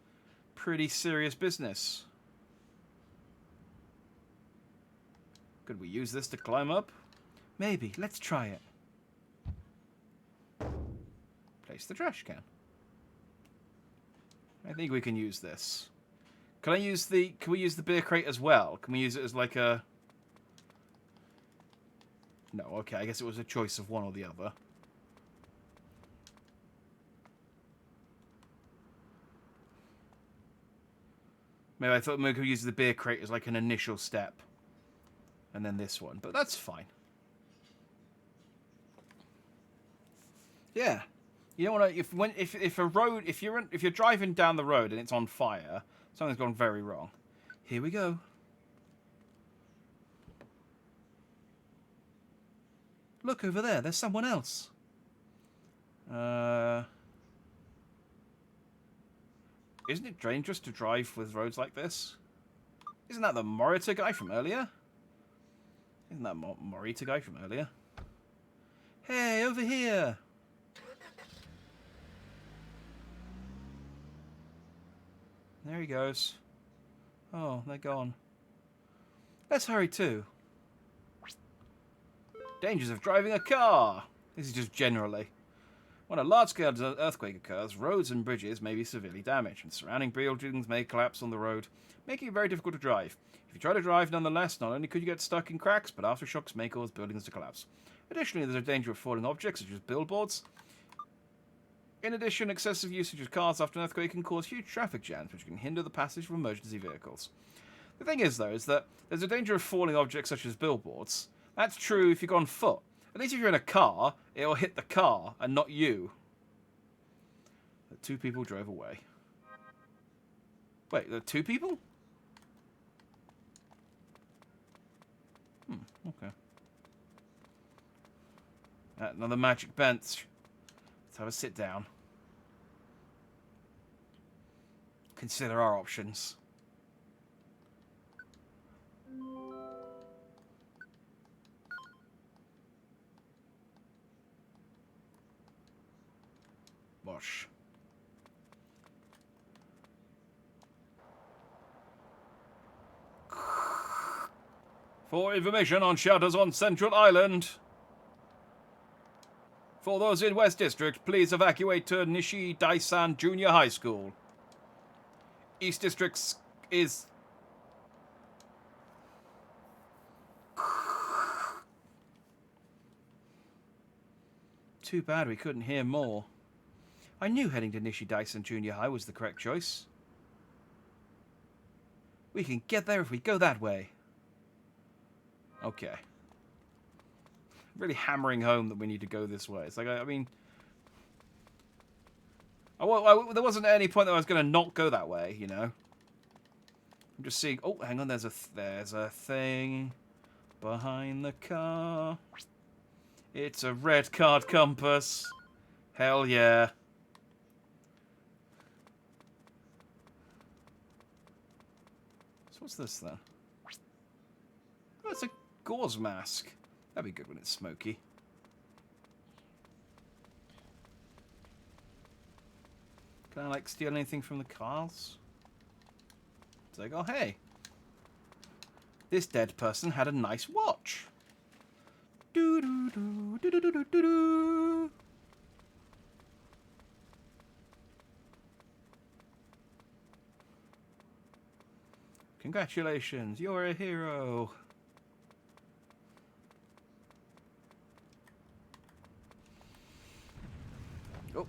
pretty serious business. Could we use this to climb up? Maybe. Let's try it. Place the trash can. I think we can use this. Can we use the beer crate as well? Can we use it as like a... No, okay, I guess it was a choice of one or the other. Maybe I thought we could use the beer crate as like an initial step. And then this one, but that's fine. Yeah. You don't want to if you're driving down the road and it's on fire, something's gone very wrong. Here we go. Look over there, there's someone else. Isn't it dangerous to drive with roads like this? Isn't that the Morita guy from earlier? Isn't that Morita guy from earlier? Hey, over here! There he goes. Oh, they're gone. Let's hurry too. Dangers of driving a car. This is just generally. When a large-scale earthquake occurs, roads and bridges may be severely damaged, and surrounding buildings may collapse on the road, making it very difficult to drive. If you try to drive nonetheless, not only could you get stuck in cracks, but aftershocks may cause buildings to collapse. Additionally, there's a danger of falling objects, such as billboards. In addition, excessive usage of cars after an earthquake can cause huge traffic jams, which can hinder the passage of emergency vehicles. The thing is, though, is that there's a danger of falling objects such as billboards. That's true if you go on foot. At least if you're in a car, it'll hit the car and not you. The two people drove away. Wait, there are two people? Okay. Another magic bench. Let's have a sit down. Consider our options. Wash. For information on shelters on Central Island. For those in West District, please evacuate to Nishi Daisan Junior High School. East District is... Too bad we couldn't hear more. I knew heading to Nishi Daisan Junior High was the correct choice. We can get there if we go that way. Okay. Really hammering home that we need to go this way. It's like, I mean... there wasn't any point that I was going to not go that way, you know? I'm just seeing... Oh, hang on, there's a thing behind the car. It's a red card compass. Hell yeah. So what's this then? Oh, it's a gauze mask. That'd be good when it's smoky. Can I, like, steal anything from the cars? It's like, oh, hey. This dead person had a nice watch. Do-do-do, do-do-do-do-do-do. Congratulations, you're a hero. Oh.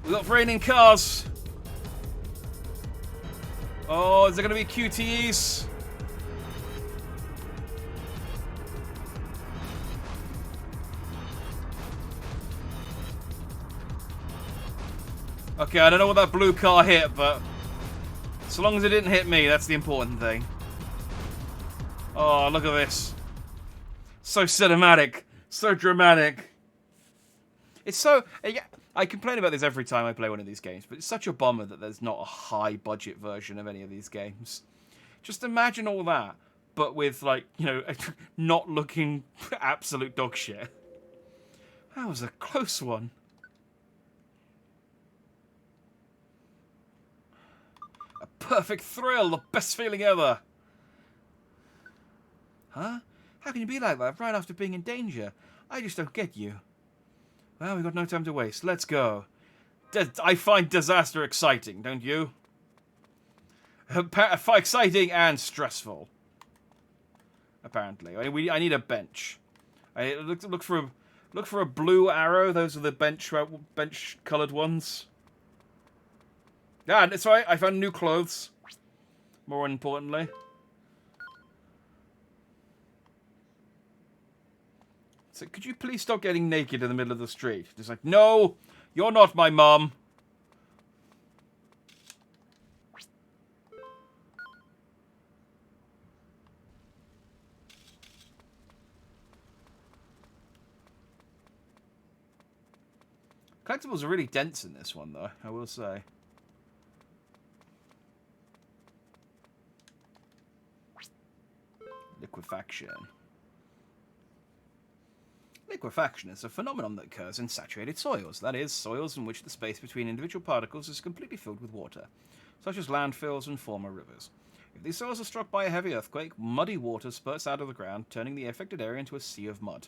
We got raining cars. Oh, is there going to be QTEs? Okay, I don't know what that blue car hit, but so long as it didn't hit me, that's the important thing. Oh, look at this. So cinematic. So dramatic. It's so... I complain about this every time I play one of these games, but it's such a bummer that there's not a high-budget version of any of these games. Just imagine all that, but with, like, you know, not looking absolute dog shit. That was a close one. perfect thrill, the best feeling ever. Huh? How can you be like that right after being in danger? I just don't get you. Well, we've got no time to waste. Let's go. I find disaster exciting, don't you? Exciting and stressful. Apparently, I need a bench. I look for a blue arrow. Those are the bench colored ones. Yeah, that's right. I found new clothes. More importantly. So could you please stop getting naked in the middle of the street? Just like, no, you're not my mom. Collectibles are really dense in this one, though, I will say. Liquefaction. Liquefaction is a phenomenon that occurs in saturated soils, that is, soils in which the space between individual particles is completely filled with water, such as landfills and former rivers. If these soils are struck by a heavy earthquake, muddy water spurts out of the ground, turning the affected area into a sea of mud.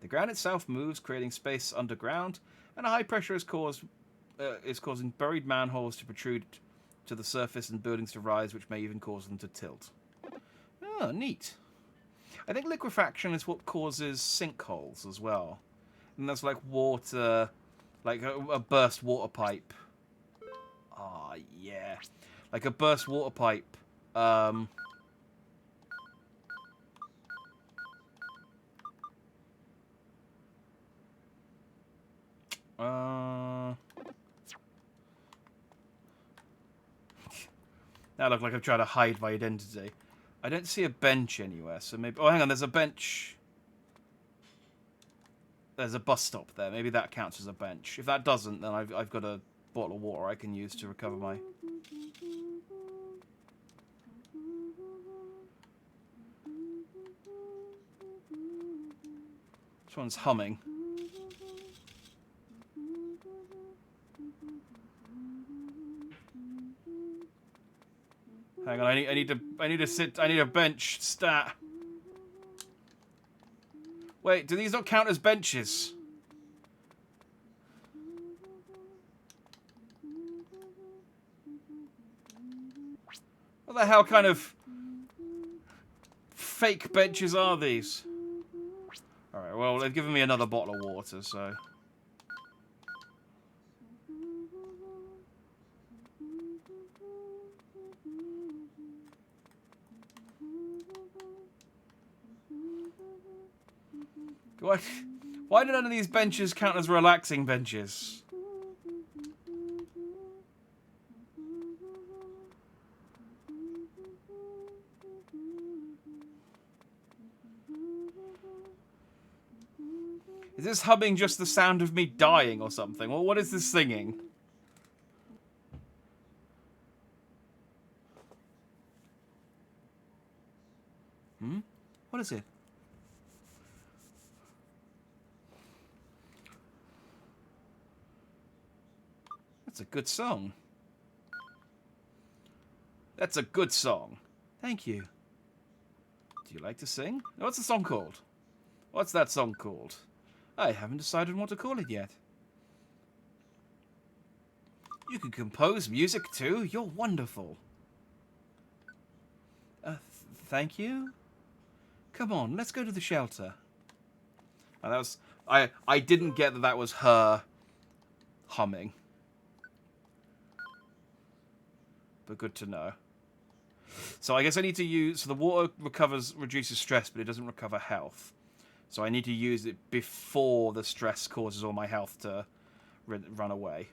The ground itself moves, creating space underground, and a high pressure is causing buried manholes to protrude to the surface and buildings to rise, which may even cause them to tilt. Oh, neat. I think liquefaction is what causes sinkholes as well. And that's like water, like a burst water pipe. Ah, yeah. Like a burst water pipe. Now I look like I'm trying to hide my identity. I don't see a bench anywhere, so maybe... Oh, hang on, there's a bench. There's a bus stop there. Maybe that counts as a bench. If that doesn't, then I've got a bottle of water I can use to recover my... This one's humming. Hang on, I need a bench stat. Wait, do these not count as benches? What the hell kind of fake benches are these? Alright, well, they've given me another bottle of water, so... Why do none of these benches count as relaxing benches? Is this humming just the sound of me dying or something? Or what is this singing? What is it? That's a good song. That's a good song. Thank you. Do you like to sing? What's the song called? What's that song called? I haven't decided what to call it yet. You can compose music too. You're wonderful. Thank you. Come on, let's go to the shelter. Oh, that was I didn't get that was her humming. But good to know. So I guess I need to use... So the water reduces stress, but it doesn't recover health. So I need to use it before the stress causes all my health to run away.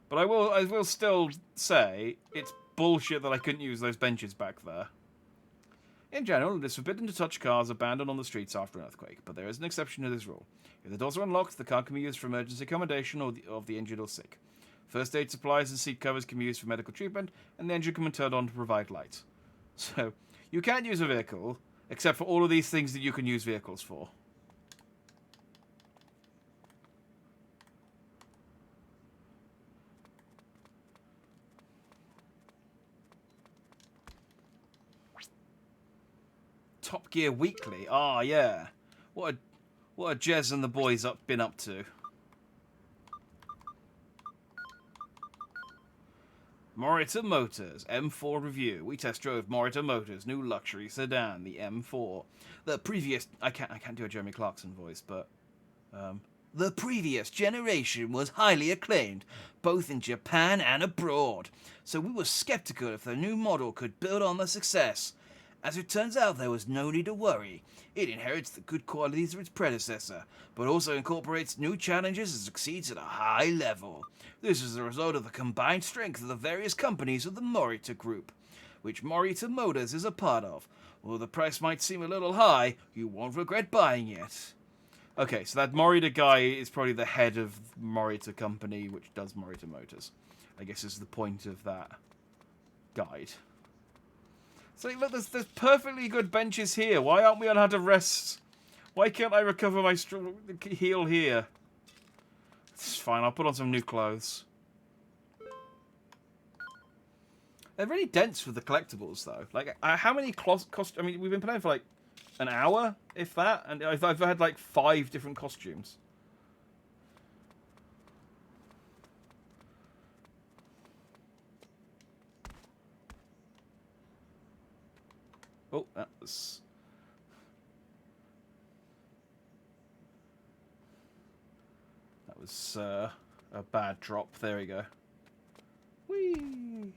But I will still say it's bullshit that I couldn't use those benches back there. In general, it is forbidden to touch cars abandoned on the streets after an earthquake, but there is an exception to this rule. If the doors are unlocked, the car can be used for emergency accommodation of the injured or sick. First aid supplies and seat covers can be used for medical treatment, and the engine can be turned on to provide light. So, you can't use a vehicle, except for all of these things that you can use vehicles for. Top Gear Weekly. Ah, yeah. What are Jez and the boys been up to? Morita Motors M4 review. We test drove Morita Motors' new luxury sedan, the M4. The previous I can't do a Jeremy Clarkson voice, but the previous generation was highly acclaimed, both in Japan and abroad. So we were skeptical if the new model could build on the success. As it turns out, there was no need to worry. It inherits the good qualities of its predecessor, but also incorporates new challenges and succeeds at a high level. This is the result of the combined strength of the various companies of the Morita Group, which Morita Motors is a part of. Although the price might seem a little high, you won't regret buying it. Okay, so that Morita guy is probably the head of Morita Company, which does Morita Motors. I guess is the point of that guide. So look, there's perfectly good benches here. Why aren't we on how to rest? Why can't I recover my heal here? It's fine, I'll put on some new clothes. They're really dense with the collectibles, though. Like, how many I mean, we've been playing for like an hour, if that, and I've had like 5 different costumes. Oh, that was a bad drop. There we go. Whee!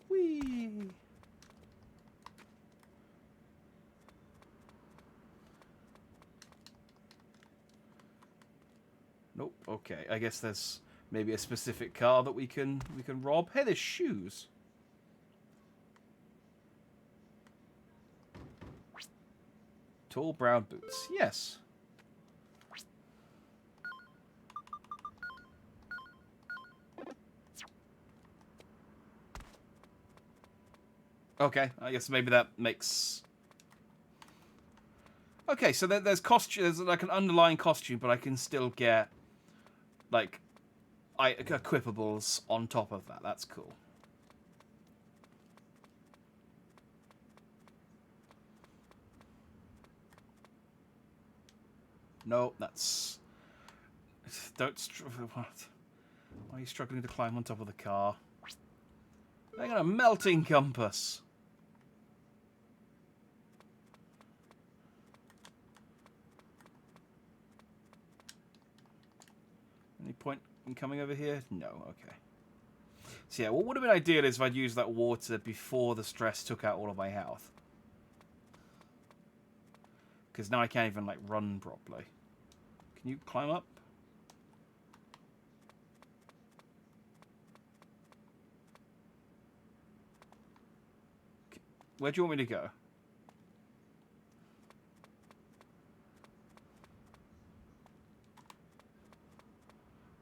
Whee! Nope. Okay. I guess there's maybe a specific car that we can rob. Hey, there's shoes. Tall brown boots. Yes. Okay, I guess maybe that makes... Okay, so there's costume. There's like an underlying costume, but I can still get like equipables on top of that. That's cool. No, that's... Don't... What? Why are you struggling to climb on top of the car? I got a melting compass. Any point in coming over here? No, okay. So yeah, what would have been ideal is if I'd used that water before the stress took out all of my health. Because now I can't even, like, run properly. Can you climb up? Where do you want me to go?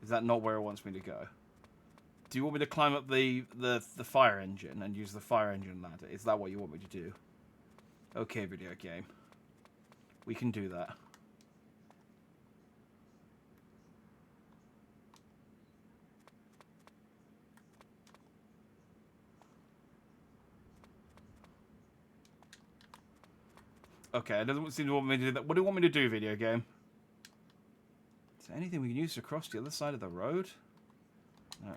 Is that not where it wants me to go? Do you want me to climb up the fire engine and use the fire engine ladder? Is that what you want me to do? Okay, video game. We can do that. Okay, it doesn't seem to want me to do that. What do you want me to do, video game? Is there anything we can use to cross the other side of the road? No.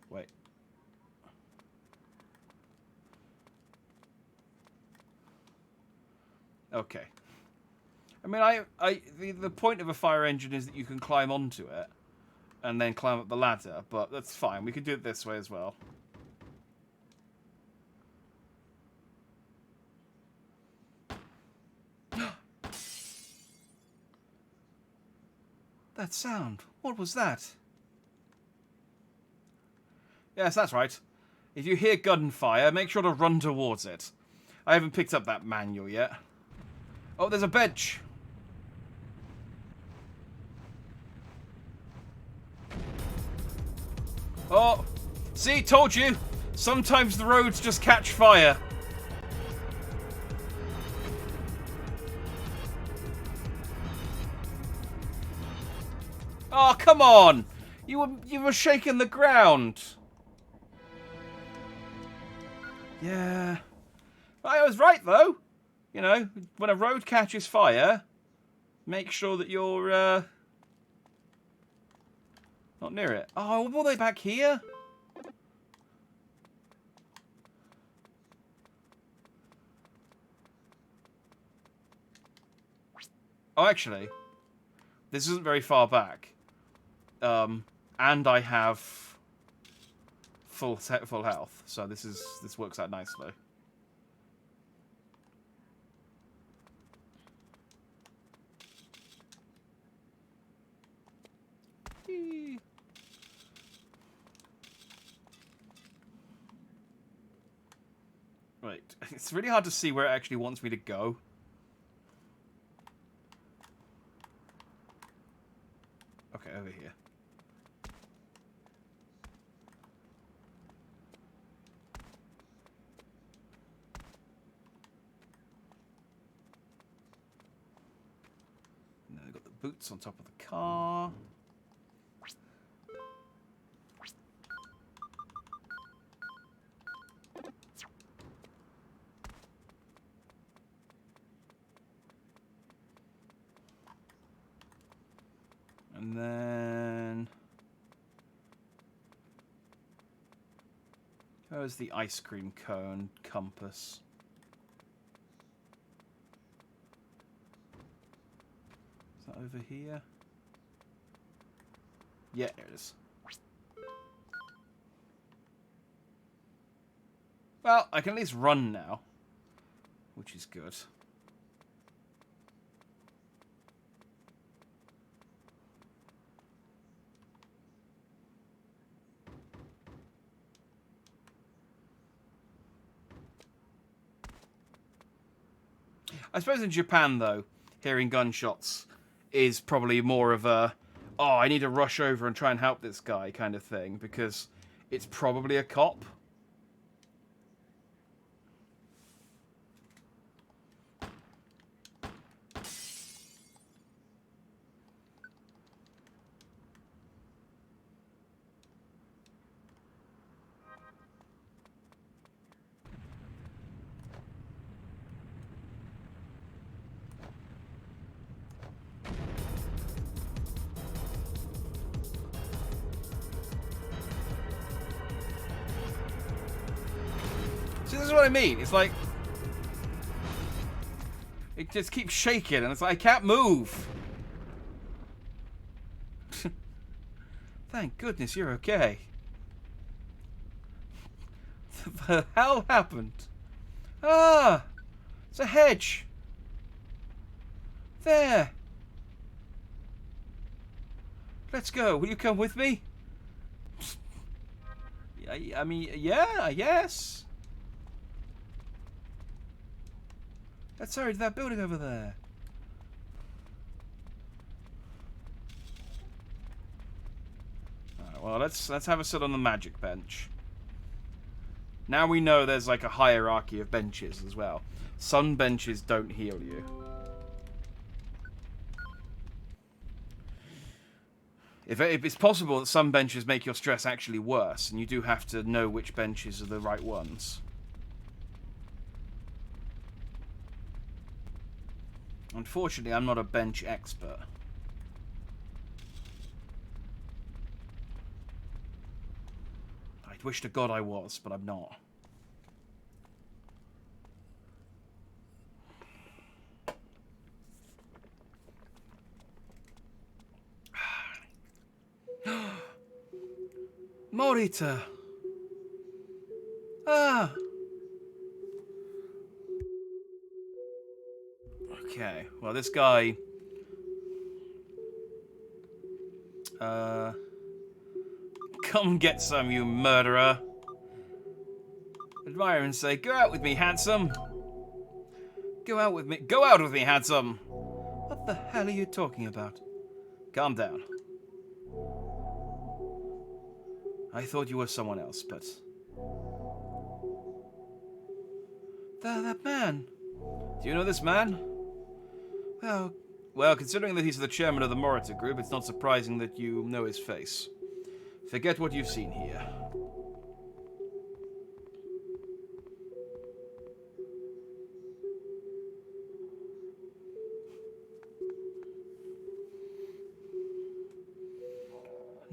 Wait. Okay. I mean, the point of a fire engine is that you can climb onto it and then climb up the ladder, but that's fine. We can do it this way as well. That sound. What was that? Yes, that's right. If you hear gunfire, make sure to run towards it. I haven't picked up that manual yet. Oh, there's a bench. Oh, see, told you. Sometimes the roads just catch fire. Oh, come on! You were shaking the ground. Yeah. I was right, though. You know, when a road catches fire, make sure that you're not near it. Oh, were they back here? Oh, actually, this isn't very far back. And I have full health, so this works out nicely. Right, it's really hard to see where it actually wants me to go. Okay, over here. And then I've got the boots on top of the car. And then... where's the ice cream cone compass? Is that over here? Yeah, there it is. Well, I can at least run now, which is good. I suppose in Japan, though, hearing gunshots is probably more of a, oh, I need to rush over and try and help this guy kind of thing, because it's probably a cop. See, this is what I mean. It's like... it just keeps shaking, and it's like, I can't move. Thank goodness you're okay. What the hell happened? Ah! It's a hedge. There. Let's go. Will you come with me? I mean, yeah, yes. Let's hurry to that building over there. Alright, well, let's have a sit on the magic bench. Now we know there's like a hierarchy of benches as well. Some benches don't heal you. If it's possible that some benches make your stress actually worse, and you do have to know which benches are the right ones. Unfortunately, I'm not a bench expert. I wish to God I was, but I'm not. Morita! Ah! Okay, well, this guy... come get some, you murderer. Admire and say, go out with me, handsome. Go out with me. Go out with me, handsome. What the hell are you talking about? Calm down. I thought you were someone else, but... That man. Do you know this man? Well, considering that he's the chairman of the Morita group, it's not surprising that you know his face. Forget what you've seen here.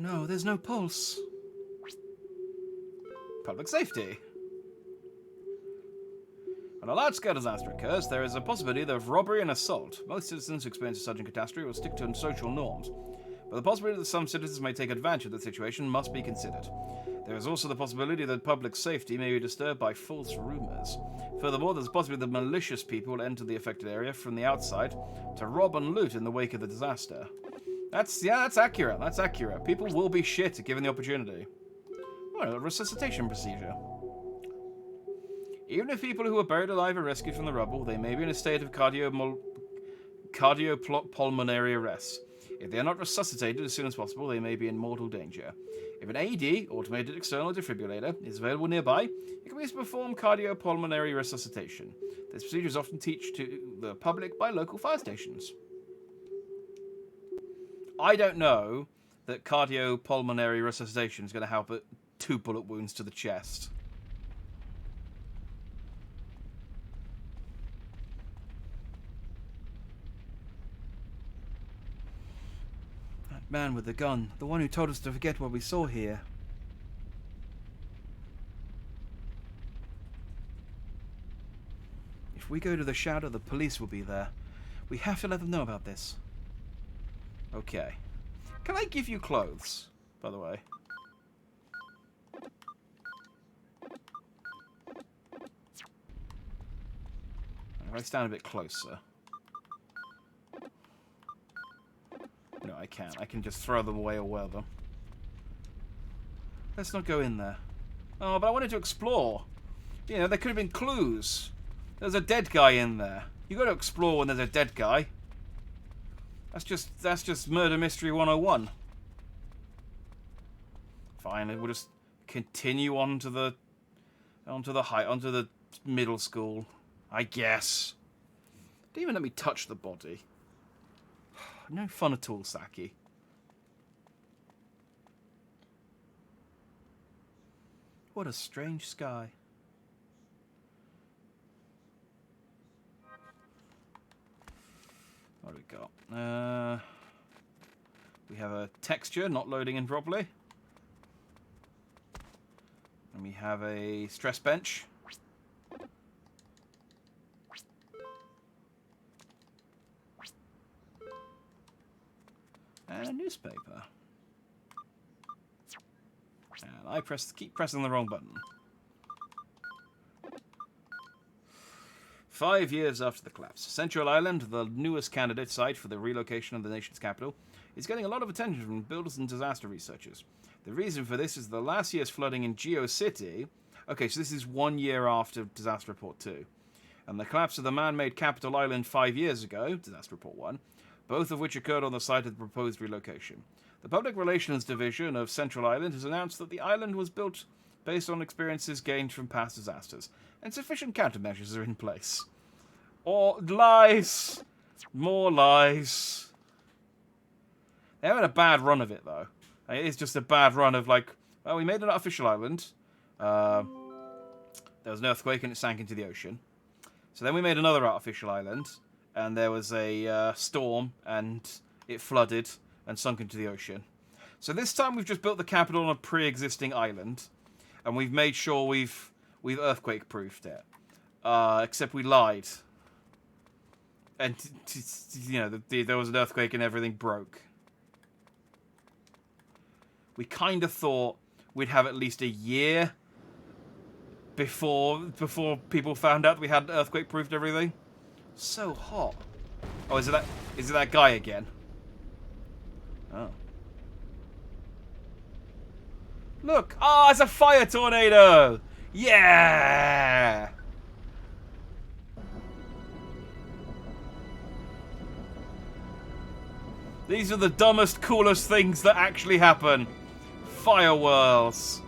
no, there's no pulse. Public safety. When a large-scale disaster occurs, there is a possibility of robbery and assault. Most citizens who experience such a catastrophe will stick to social norms, but the possibility that some citizens may take advantage of the situation must be considered. There is also the possibility that public safety may be disturbed by false rumors. Furthermore, there's a possibility that malicious people will enter the affected area from the outside to rob and loot in the wake of the disaster. That's accurate. That's accurate. People will be shit given the opportunity. Oh, a resuscitation procedure. Even if people who are buried alive are rescued from the rubble, they may be in a state of cardiopulmonary arrest. If they are not resuscitated as soon as possible, they may be in mortal danger. If an AED, automated external defibrillator, is available nearby, it can be used to perform cardiopulmonary resuscitation. This procedure is often taught to the public by local fire stations. I don't know that cardiopulmonary resuscitation is going to help at 2 bullet wounds to the chest. Man with the gun, the one who told us to forget what we saw here. If we go to the shadow, the police will be there. We have to let them know about this. Okay. Can I give you clothes, by the way? If I stand a bit closer. No, I can't. I can just throw them away or wear them. Let's not go in there. Oh, but I wanted to explore. You know, there could have been clues. There's a dead guy in there. You got to explore when there's a dead guy. That's just murder mystery 101. Fine, we'll just continue onto the middle school, I guess. Didn't even let me touch the body. No fun at all, Saki. What a strange sky. What do we got? We have a texture not loading in properly. And we have a stress bench. And a newspaper. And I keep pressing the wrong button. 5 years after the collapse, Central Island, the newest candidate site for the relocation of the nation's capital, is getting a lot of attention from builders and disaster researchers. The reason for this is the last year's flooding in GeoCity. Okay, so this is 1 year after Disaster Report 2. And the collapse of the man-made capital island 5 years ago, Disaster Report 1, both of which occurred on the site of the proposed relocation. The Public Relations Division of Central Island has announced that the island was built based on experiences gained from past disasters, and sufficient countermeasures are in place. Or lies! More lies. They haven't had a bad run of it, though. It is just a bad run of, like, well, we made an artificial island. There was an earthquake and it sank into the ocean. So then we made another artificial island, and there was a storm, and it flooded and sunk into the ocean. So this time we've just built the capital on a pre-existing island, and we've made sure we've earthquake-proofed it. Except we lied. And, you know, there was an earthquake and everything broke. We kind of thought we'd have at least a year before people found out we had earthquake-proofed everything. So hot. Oh, is it that guy again? Oh. Look! Oh, it's a fire tornado! Yeah! These are the dumbest, coolest things that actually happen. Fire whirls.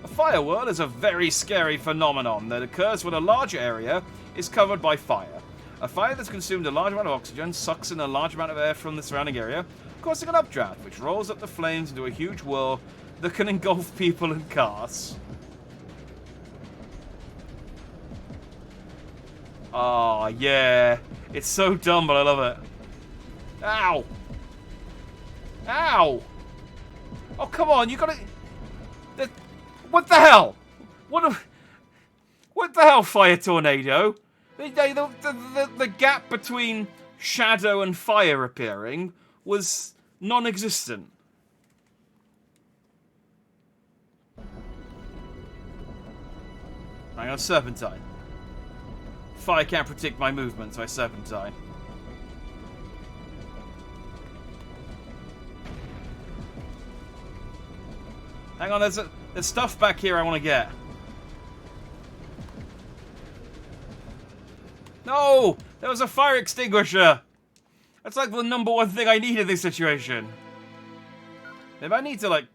A fire whirl is a very scary phenomenon that occurs when a large area is covered by fire. A fire that's consumed a large amount of oxygen sucks in a large amount of air from the surrounding area, causing an updraft, which rolls up the flames into a huge whirl that can engulf people and cars. Oh, yeah. It's so dumb, but I love it. Ow! Ow! Oh, come on, you gotta... What the hell? What the hell, Fire Tornado? The gap between shadow and fire appearing was non-existent. Hang on, Serpentine. Fire can't predict my movement, so I Serpentine. Hang on, there's stuff back here I want to get. No! There was a fire extinguisher! That's like the number one thing I need in this situation. Maybe I need to, like,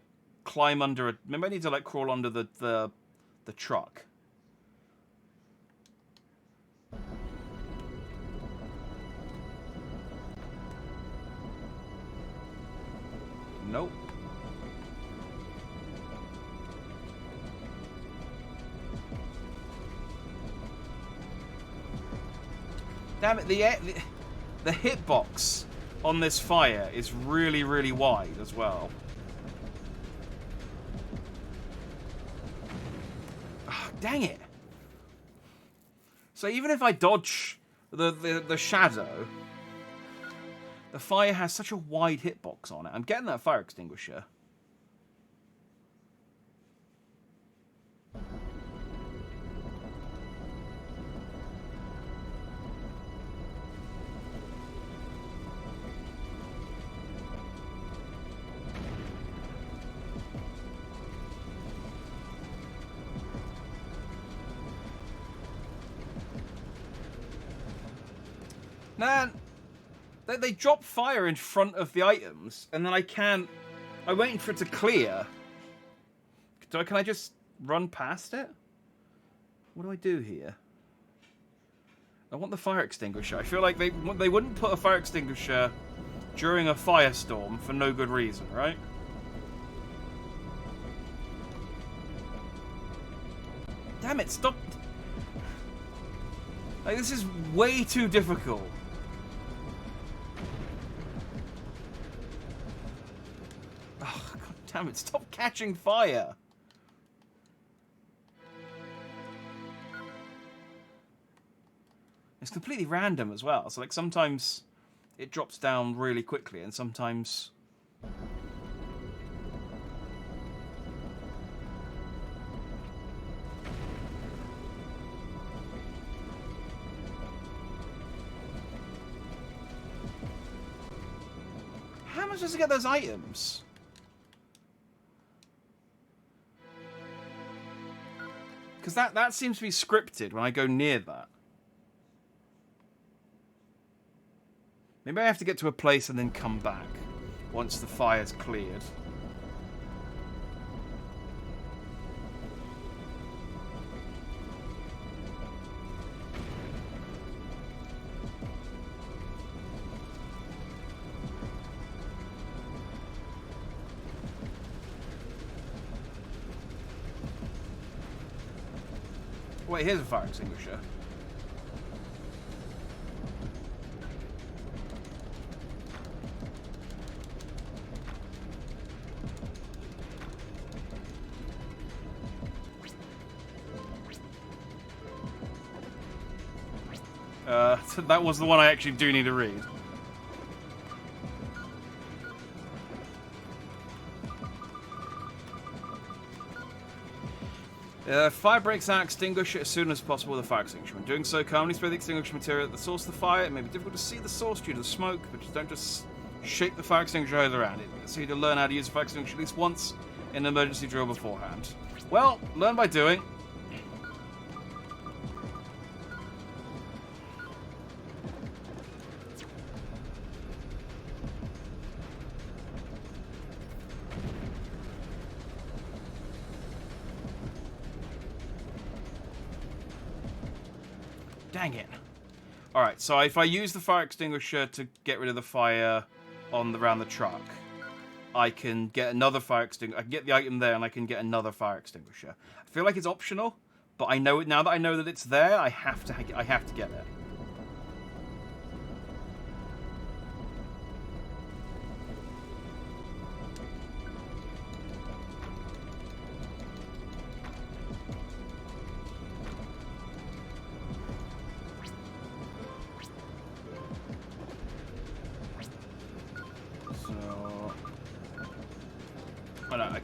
climb under a... Maybe I need to, like, crawl under the truck. Nope. Damn it, the hitbox on this fire is really, really wide as well. Oh, dang it. So even if I dodge the shadow, the fire has such a wide hitbox on it. I'm getting that fire extinguisher. Man, they drop fire in front of the items, and then I'm waiting for it to clear. Can I just run past it? What do I do here? I want the fire extinguisher. I feel like they wouldn't put a fire extinguisher during a firestorm for no good reason, right? Damn it, stop. Like, this is way too difficult. Oh, God damn it, stop catching fire. It's completely random as well. So, like, sometimes it drops down really quickly, and sometimes... How am I supposed to get those items? Because that seems to be scripted when I go near that. Maybe I have to get to a place and then come back once the fire's cleared. Wait, here's a fire extinguisher. That was the one I actually do need to read. Fire breaks out, extinguish it as soon as possible with a fire extinguisher. When doing so, calmly spray the extinguisher material at the source of the fire. It may be difficult to see the source due to the smoke, but don't just shake the fire extinguisher hose around it. So you need to learn how to use a fire extinguisher at least once in an emergency drill beforehand. Well, learn by doing. Dang it. Alright, so if I use the fire extinguisher to get rid of the fire around the truck, I can get another fire extinguisher. I can get the item there and I can get another fire extinguisher. I feel like it's optional, but I know it now that I know that it's there, I have to get it.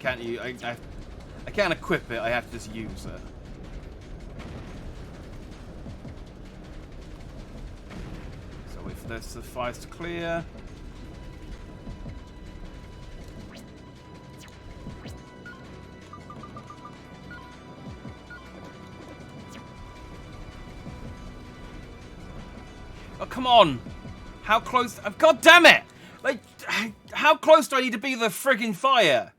can't use. I can't equip it. I have to just use it. So wait for this, the fires to clear. Oh, come on! How close? God damn it! Like, how close do I need to be to the friggin' fire?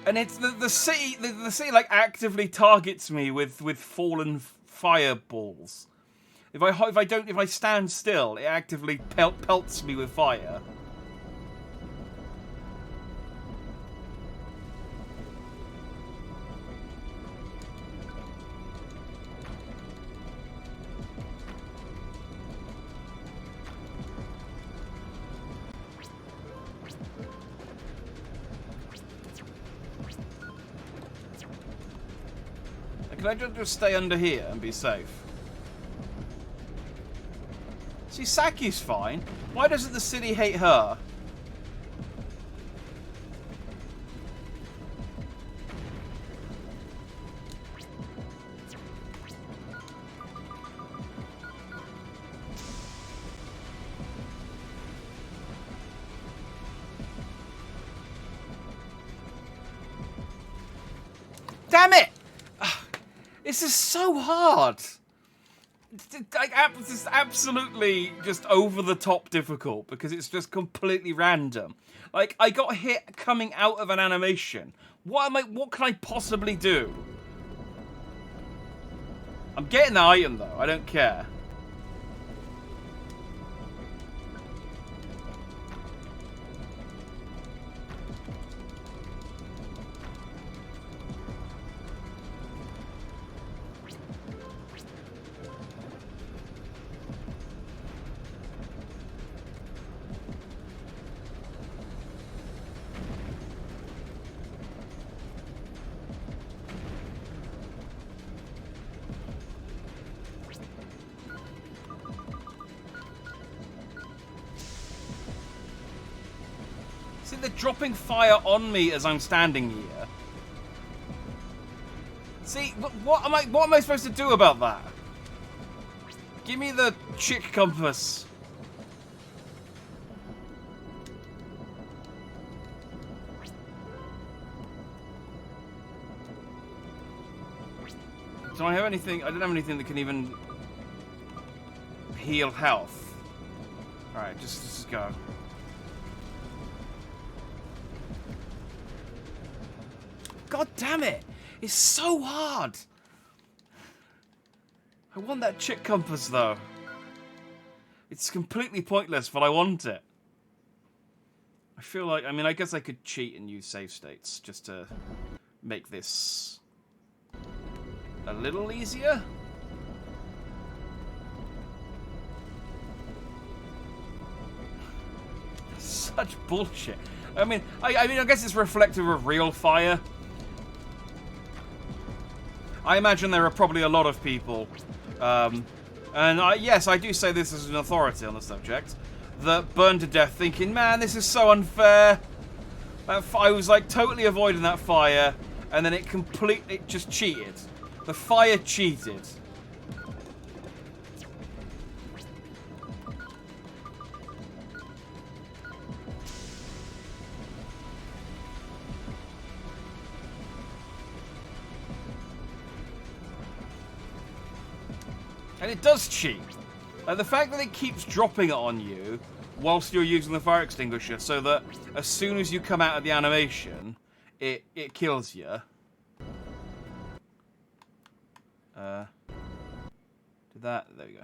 And it's the city. The city like actively targets me with fallen fireballs. If I stand still, it actively pelts me with fire. Can I just stay under here and be safe? See, Saki's fine. Why doesn't the city hate her? Damn it! This is so hard. This is absolutely just over the top difficult because it's just completely random. Like, I got hit coming out of an animation. What can I possibly do? I'm getting the item though. I don't care. See, they're dropping fire on me as I'm standing here. See, what am I supposed to do about that? Give me the chick compass. Do I have anything? I don't have anything that can even heal health. Alright, just go. God damn it! It's so hard! I want that chick compass though. It's completely pointless, but I want it. I feel like, I mean, I guess I could cheat and use save states just to make this a little easier. Such bullshit. I mean, I guess it's reflective of real fire. I imagine there are probably a lot of people, yes, I do say this as an authority on the subject, that burn to death thinking, man, this is so unfair. I was like totally avoiding that fire, and then it just cheated. The fire cheated. And it does cheat. Like the fact that it keeps dropping it on you whilst you're using the fire extinguisher, so that as soon as you come out of the animation, it kills you. Did that? There we go.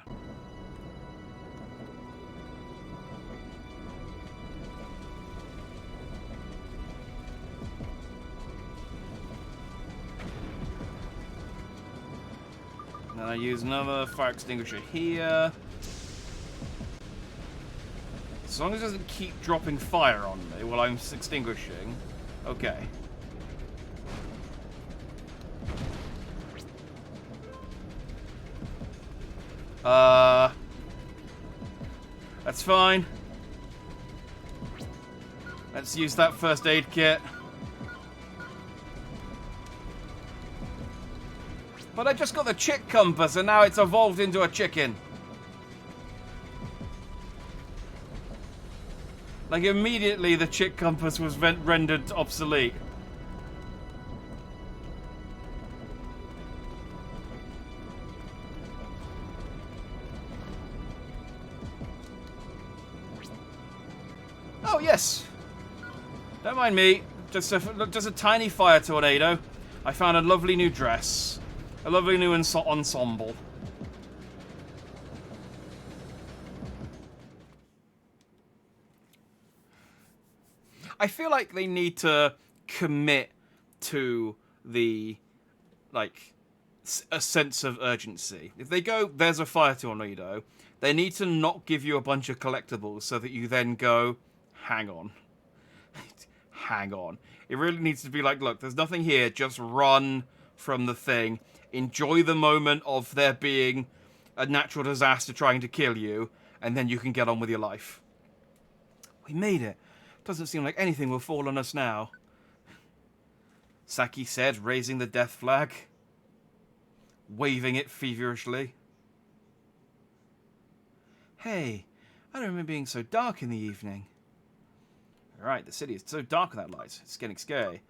Then I use another fire extinguisher here. As long as it doesn't keep dropping fire on me while I'm extinguishing. Okay. That's fine. Let's use that first aid kit. But I just got the chick compass and now it's evolved into a chicken. Like, immediately the chick compass was rendered obsolete. Oh, yes. Don't mind me. Just a tiny fire tornado. I found a lovely new dress. A lovely new ensemble. I feel like they need to commit to the, like, a sense of urgency. If they go, there's a fire tornado, they need to not give you a bunch of collectibles so that you then go, hang on. Hang on. It really needs to be like, look, there's nothing here, just run from the thing. Enjoy the moment of there being a natural disaster trying to kill you, and then you can get on with your life. We made it. Doesn't seem like anything will fall on us now. Saki said, raising the death flag. Waving it feverishly. Hey, I don't remember being so dark in the evening. Right, the city is so dark with that light. It's getting scary.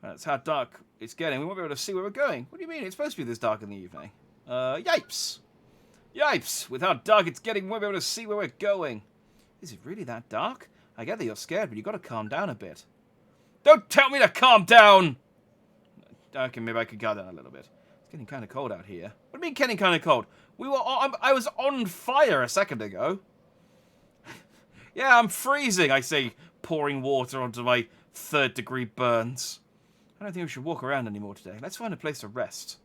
That's how dark it's getting. We won't be able to see where we're going. What do you mean? It's supposed to be this dark in the evening. Yipes! Yipes! With how dark it's getting, we won't be able to see where we're going. Is it really that dark? I get that you're scared, but you've got to calm down a bit. Don't tell me to calm down! Okay, maybe I could calm down a little bit. It's getting kind of cold out here. What do you mean getting kind of cold? I was on fire a second ago. Yeah, I'm freezing, I say, pouring water onto my 3rd-degree burns. I don't think we should walk around anymore today. Let's find a place to rest.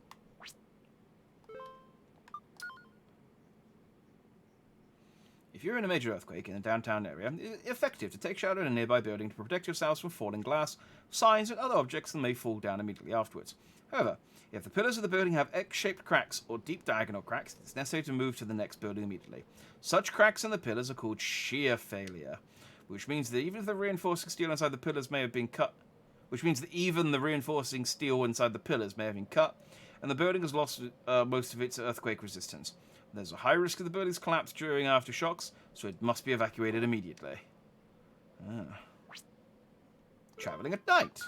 If you're in a major earthquake in a downtown area, it's effective to take shelter in a nearby building to protect yourselves from falling glass, signs, and other objects that may fall down immediately afterwards. However, if the pillars of the building have X-shaped cracks or deep diagonal cracks, it's necessary to move to the next building immediately. Such cracks in the pillars are called shear failure, which means that even if the reinforcing steel inside the pillars may have been cut, and the building has lost most of its earthquake resistance. There's a high risk of the building's collapse during aftershocks, so it must be evacuated immediately. Traveling at night.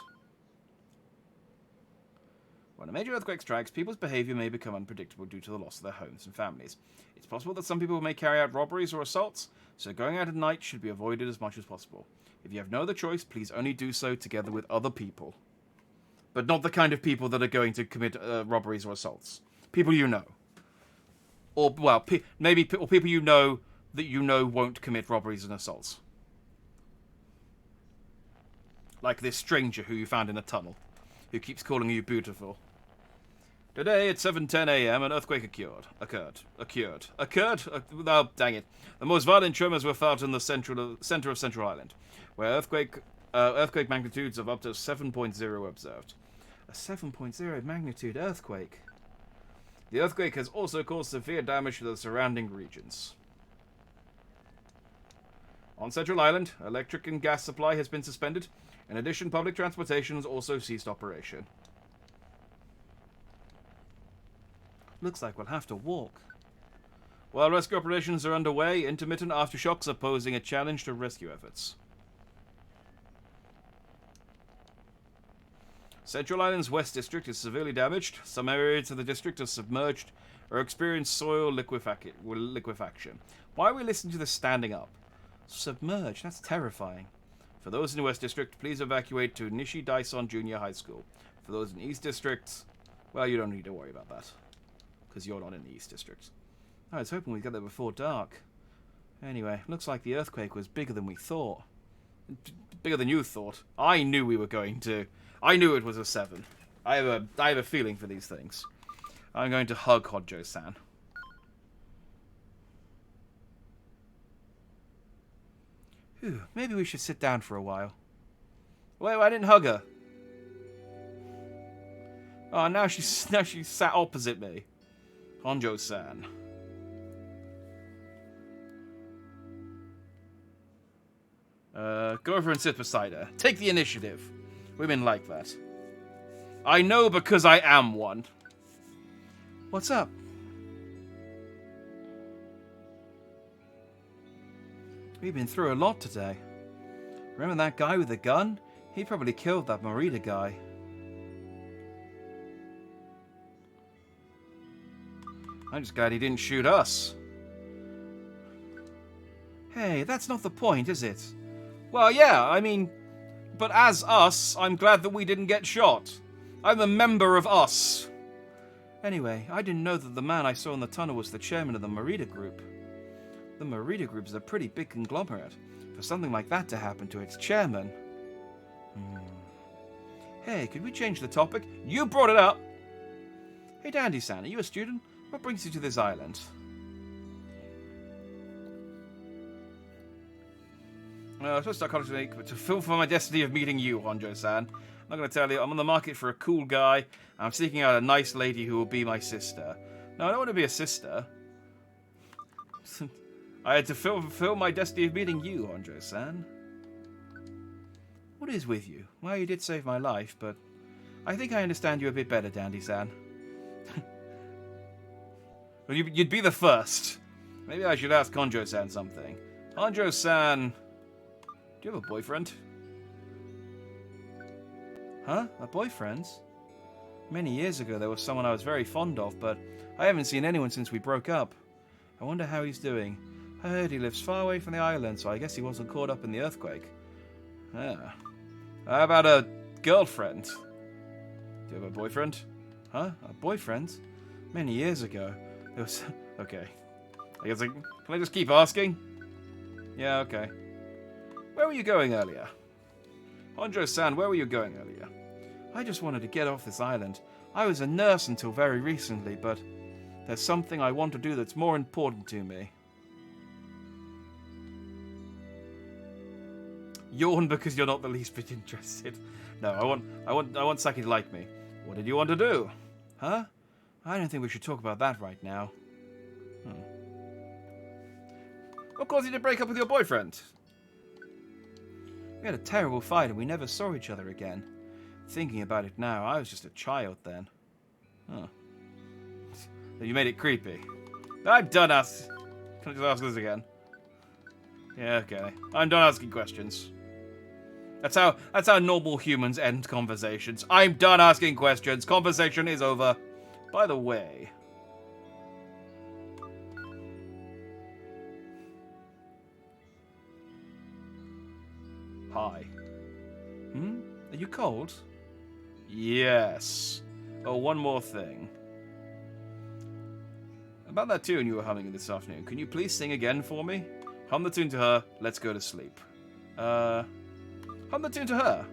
When a major earthquake strikes, people's behavior may become unpredictable due to the loss of their homes and families. It's possible that some people may carry out robberies or assaults, so going out at night should be avoided as much as possible. If you have no other choice, please only do so together with other people. But not the kind of people that are going to commit robberies or assaults. People you know. Or, well, people you know that you know won't commit robberies and assaults. Like this stranger who you found in a tunnel, who keeps calling you beautiful. Today at 7:10 a.m. an earthquake occurred. Oh, dang it. The most violent tremors were felt in the center of Central Island, where earthquake magnitudes of up to 7.0 observed. A 7.0 magnitude earthquake. The earthquake has also caused severe damage to the surrounding regions. On Central Island, electric and gas supply has been suspended. In addition, public transportation has also ceased operation. Looks like we'll have to walk. While rescue operations are underway, intermittent aftershocks are posing a challenge to rescue efforts. Central Island's West District is severely damaged. Some areas of the district are submerged or experience soil liquefaction. Why are we listening to this standing up? Submerged? That's terrifying. For those in the West District, please evacuate to Nishi Daison Junior High School. For those in the East District, well, you don't need to worry about that. Because you're not in the East District. I was hoping we'd get there before dark. Anyway, looks like the earthquake was bigger than we thought. Bigger than you thought. I knew we were going to. I knew it was a 7. I have a feeling for these things. I'm going to hug Hodjo-san. Phew, maybe we should sit down for a while. Wait, I didn't hug her. Oh, now she's sat opposite me. Honjo-san. Go over and sit beside her. Take the initiative. Women like that. I know because I am one. What's up? We've been through a lot today. Remember that guy with the gun? He probably killed that Marita guy. I'm just glad he didn't shoot us. Hey, that's not the point, is it? Well, yeah, I mean... But as us, I'm glad that we didn't get shot. I'm a member of us. Anyway, I didn't know that the man I saw in the tunnel was the chairman of the Marita Group. The Marita Group is a pretty big conglomerate. For something like that to happen to its chairman... Hey, could we change the topic? You brought it up! Hey, Dandy-san, are you a student? What brings you to this island? I was supposed to start college week, but to fulfill my destiny of meeting you, Honjo-san. I'm not going to tell you, I'm on the market for a cool guy, and I'm seeking out a nice lady who will be my sister. No, I don't want to be a sister. I had to fulfill my destiny of meeting you, Honjo-san. What is with you? Well, you did save my life, but I think I understand you a bit better, Dandy-san. Well, you'd be the first. Maybe I should ask Honjo-san something. Honjo-san... Do you have a boyfriend? Huh? A boyfriend? Many years ago there was someone I was very fond of, but I haven't seen anyone since we broke up. I wonder how he's doing. I heard he lives far away from the island, so I guess he wasn't caught up in the earthquake. Ah. How about a girlfriend? Do you have a boyfriend? Huh? A boyfriend? Many years ago. There was... Okay. I guess can I just keep asking? Yeah, okay. Where were you going earlier? Honjo-san, where were you going earlier? I just wanted to get off this island. I was a nurse until very recently, but there's something I want to do that's more important to me. Yawn because you're not the least bit interested. No, I want Saki to like me. What did you want to do? Huh? I don't think we should talk about that right now. What caused you to break up with your boyfriend? We had a terrible fight and we never saw each other again. Thinking about it now, I was just a child then. Huh. You made it creepy. I'm done asking. Can I just ask this again? Yeah, okay. I'm done asking questions. That's how normal humans end conversations. I'm done asking questions. Conversation is over. By the way... Hi. Are you cold? Yes. Oh, one more thing. About that tune you were humming this afternoon, can you please sing again for me? Hum the tune to her, let's go to sleep. Hum the tune to her.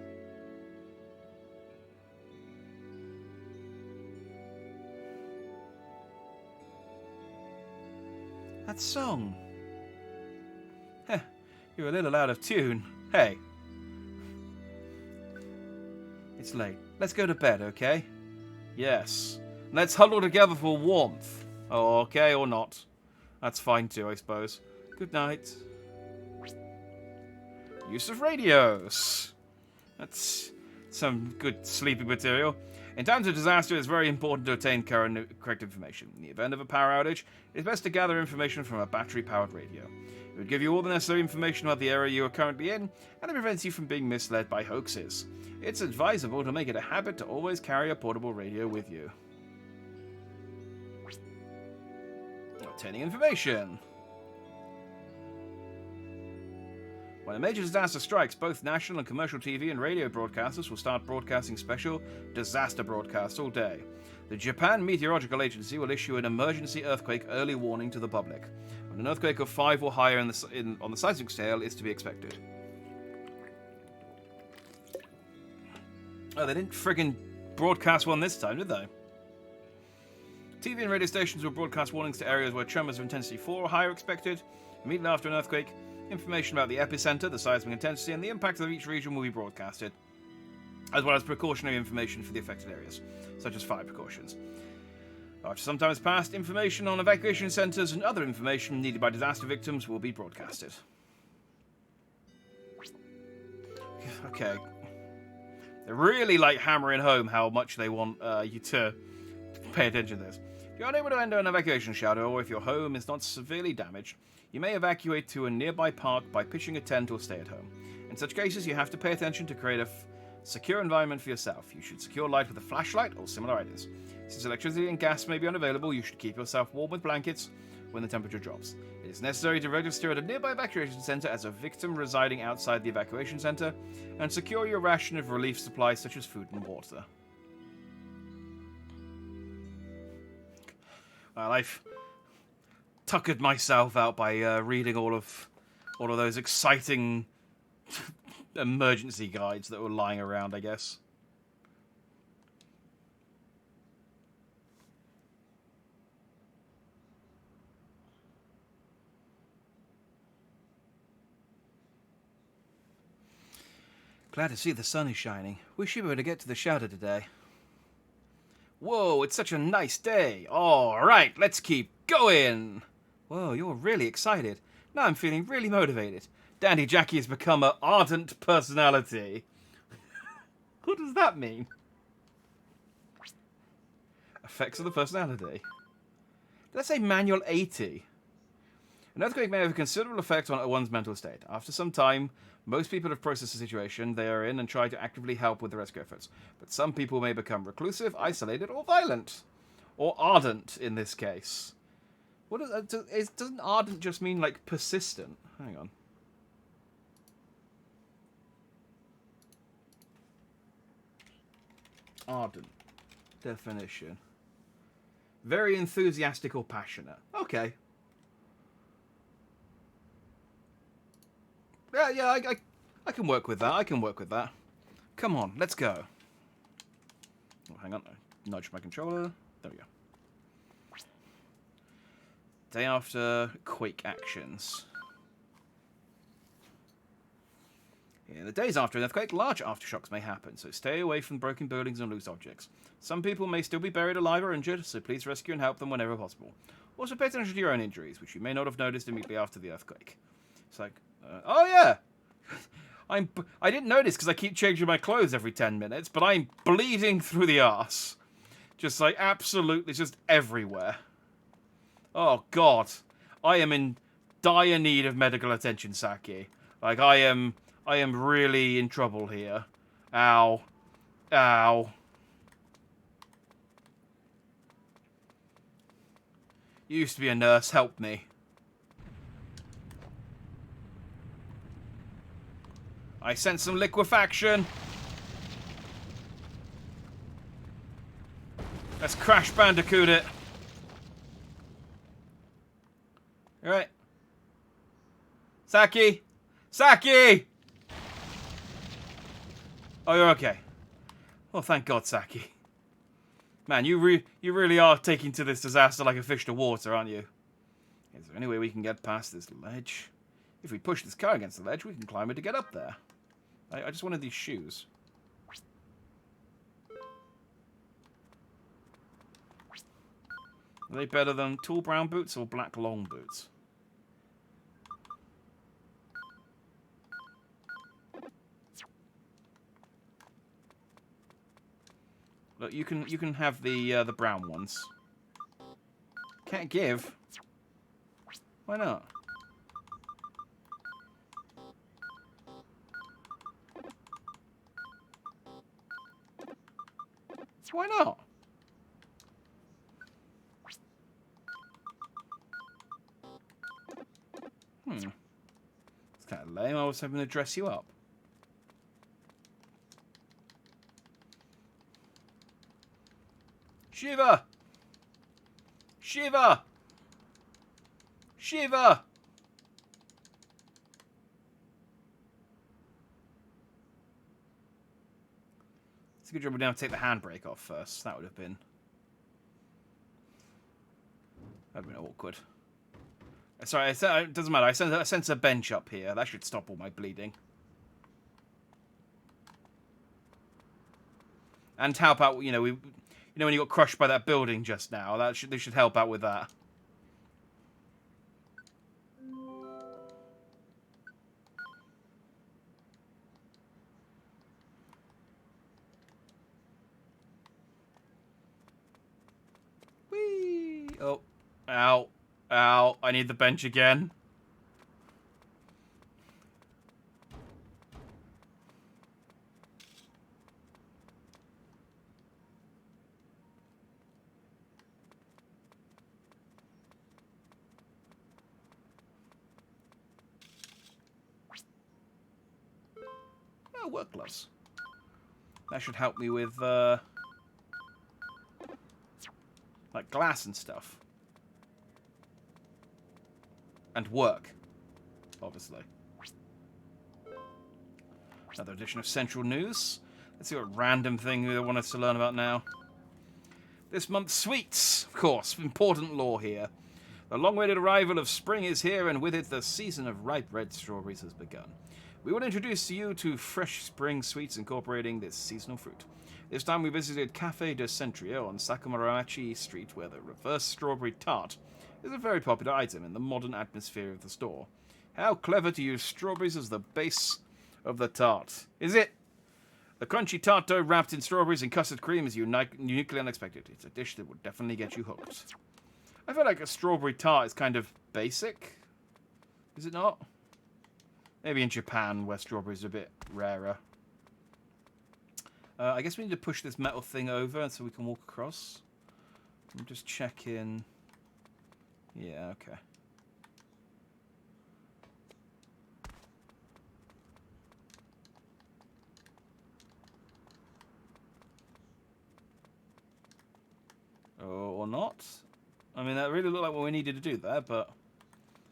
That song. Heh, you're a little out of tune. Hey. It's late. Let's go to bed, okay? Yes. Let's huddle together for warmth. Oh, okay, or not. That's fine too, I suppose. Good night. Use of radios. That's some good sleeping material. In times of disaster, it's very important to obtain correct information. In the event of a power outage, it's best to gather information from a battery-powered radio. It would give you all the necessary information about the area you are currently in, and it prevents you from being misled by hoaxes. It's advisable to make it a habit to always carry a portable radio with you. Obtaining information. When a major disaster strikes, both national and commercial TV and radio broadcasters will start broadcasting special disaster broadcasts all day. The Japan Meteorological Agency will issue an emergency earthquake early warning to the public, when an earthquake of 5 or higher on the seismic scale is to be expected. Oh, they didn't friggin' broadcast one this time, did they? TV and radio stations will broadcast warnings to areas where tremors of intensity 4 or higher are expected. Immediately after an earthquake, information about the epicenter, the seismic intensity, and the impact of each region will be broadcasted, as well as precautionary information for the affected areas, such as fire precautions. After some time has passed, information on evacuation centers and other information needed by disaster victims will be broadcasted. Okay. They're really, hammering home how much they want you to pay attention to this. If you're unable to enter an evacuation shelter, or if your home is not severely damaged, you may evacuate to a nearby park by pitching a tent or stay at home. In such cases, you have to pay attention to create a secure environment for yourself. You should secure light with a flashlight or similar items. Since electricity and gas may be unavailable, you should keep yourself warm with blankets when the temperature drops. It is necessary to register at a nearby evacuation center as a victim residing outside the evacuation center, and secure your ration of relief supplies such as food and water. Well, I've tuckered myself out by reading all of those exciting emergency guides that were lying around, I guess. Glad to see the sun is shining. Wish you were to get to the shelter today. Whoa, it's such a nice day. All right, let's keep going. Whoa, you're really excited. Now I'm feeling really motivated. Dandy Jackie has become an ardent personality. What does that mean? Effects of the personality. Did I say manual 80? An earthquake may have a considerable effect on one's mental state. After some time, most people have processed the situation they are in and try to actively help with the rescue efforts. But some people may become reclusive, isolated, or violent. Or ardent, in this case. What doesn't ardent just mean, like, persistent? Hang on. Ardent. Definition. Very enthusiastic or passionate. Okay. Yeah, I can work with that. I can work with that. Come on, let's go. Oh, hang on. Nudge my controller. There we go. Day after quake actions. In the days after an earthquake, large aftershocks may happen, so stay away from broken buildings and loose objects. Some people may still be buried alive or injured, so please rescue and help them whenever possible. Also pay attention to your own injuries, which you may not have noticed immediately after the earthquake. It's like, oh yeah! I didn't notice because I keep changing my clothes every 10 minutes, but I'm bleeding through the arse. Just like, absolutely, just everywhere. Oh god. I am in dire need of medical attention, Saki. Like, I am really in trouble here. Ow. Ow. You used to be a nurse, help me. I sense some liquefaction. Let's Crash Bandicoot it. Alright. Saki! Saki! Oh, you're okay. Oh, thank God, Saki. Man, you really are taking to this disaster like a fish to water, aren't you? Is there any way we can get past this ledge? If we push this car against the ledge, we can climb it to get up there. I just wanted these shoes. Are they better than tall brown boots or black long boots? Look, you can have the brown ones. Can't give. Why not? Why not? It's kind of lame. I was hoping to dress you up. Shiva! Shiva! Shiva! It's a good job we didn't have to take the handbrake off first. That would have been... That would have been awkward. Sorry, it doesn't matter. I sense a bench up here. That should stop all my bleeding. And help out, you know, when you got crushed by that building just now, they should help out with that. Whee! Oh. Ow. Ow. I need the bench again. Oh, work gloves. That should help me with, like glass and stuff. And work, obviously. Another edition of Central News. Let's see what random thing they want us to learn about now. This month's sweets, of course, important lore here. The long-awaited arrival of spring is here, and with it the season of ripe red strawberries has begun. We will introduce you to fresh spring sweets incorporating this seasonal fruit. This time we visited Café de Centrio on Sakamurachi Street, where the reverse strawberry tart is a very popular item in the modern atmosphere of the store. How clever to use strawberries as the base of the tart. Is it? The crunchy tart dough wrapped in strawberries and custard cream is uniquely unexpected. It's a dish that will definitely get you hooked. I feel like a strawberry tart is kind of basic. Is it not? Maybe in Japan, where strawberries are a bit rarer. I guess we need to push this metal thing over so we can walk across. I'm just checking. Yeah, okay. Or not. I mean, that really looked like what we needed to do there, but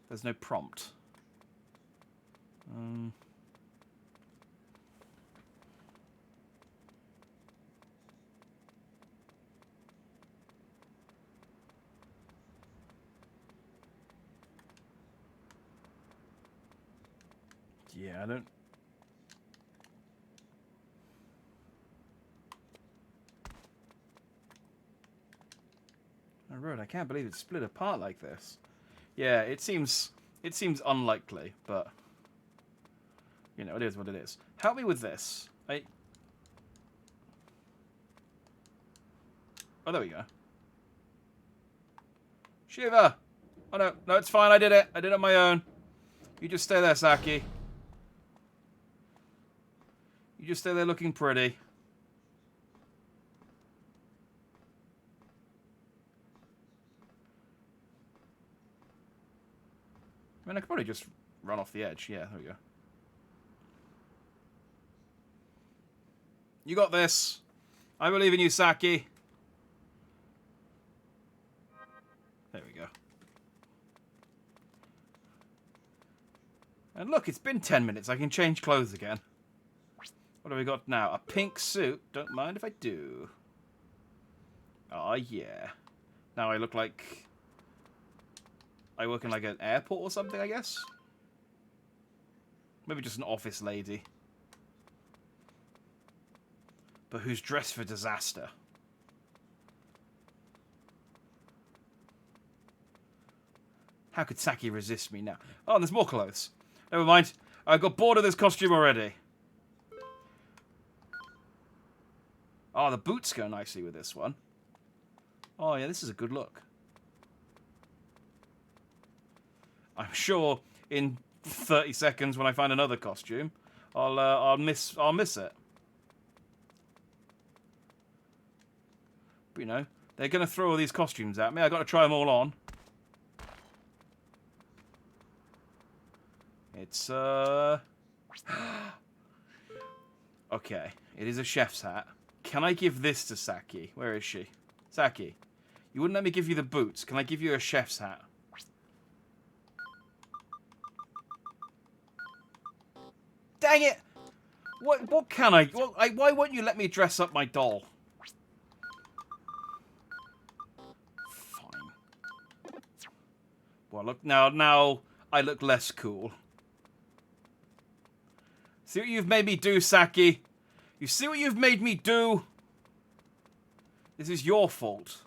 there's no prompt. Yeah, I don't... Oh, road, I can't believe it's split apart like this. Yeah, it seems unlikely, but you know, it is what it is. Help me with this. Oh, there we go. Shiva! Oh no, no, it's fine, I did it. I did it on my own. You just stay there, Saki. You just stay there looking pretty. I mean, I could probably just run off the edge. Yeah, there we go. You got this. I believe in you, Saki. There we go. And look, it's been 10 minutes. I can change clothes again. What have we got now? A pink suit. Don't mind if I do. Oh, yeah. Now I look like... I work in like an airport or something, I guess? Maybe just an office lady. But who's dressed for disaster. How could Saki resist me now? Oh, and there's more clothes. Never mind. I got bored of this costume already. Oh, the boots go nicely with this one. Oh, yeah, this is a good look. I'm sure in 30 seconds when I find another costume, I'll miss it. But, you know, they're going to throw all these costumes at me. I got to try them all on. It's okay, it is a chef's hat. Can I give this to Saki? Where is she? Saki, you wouldn't let me give you the boots. Can I give you a chef's hat? Dang it! What can I... why won't you let me dress up my doll? Fine. Well, look, now I look less cool. See what you've made me do, Saki? You see what you've made me do? This is your fault.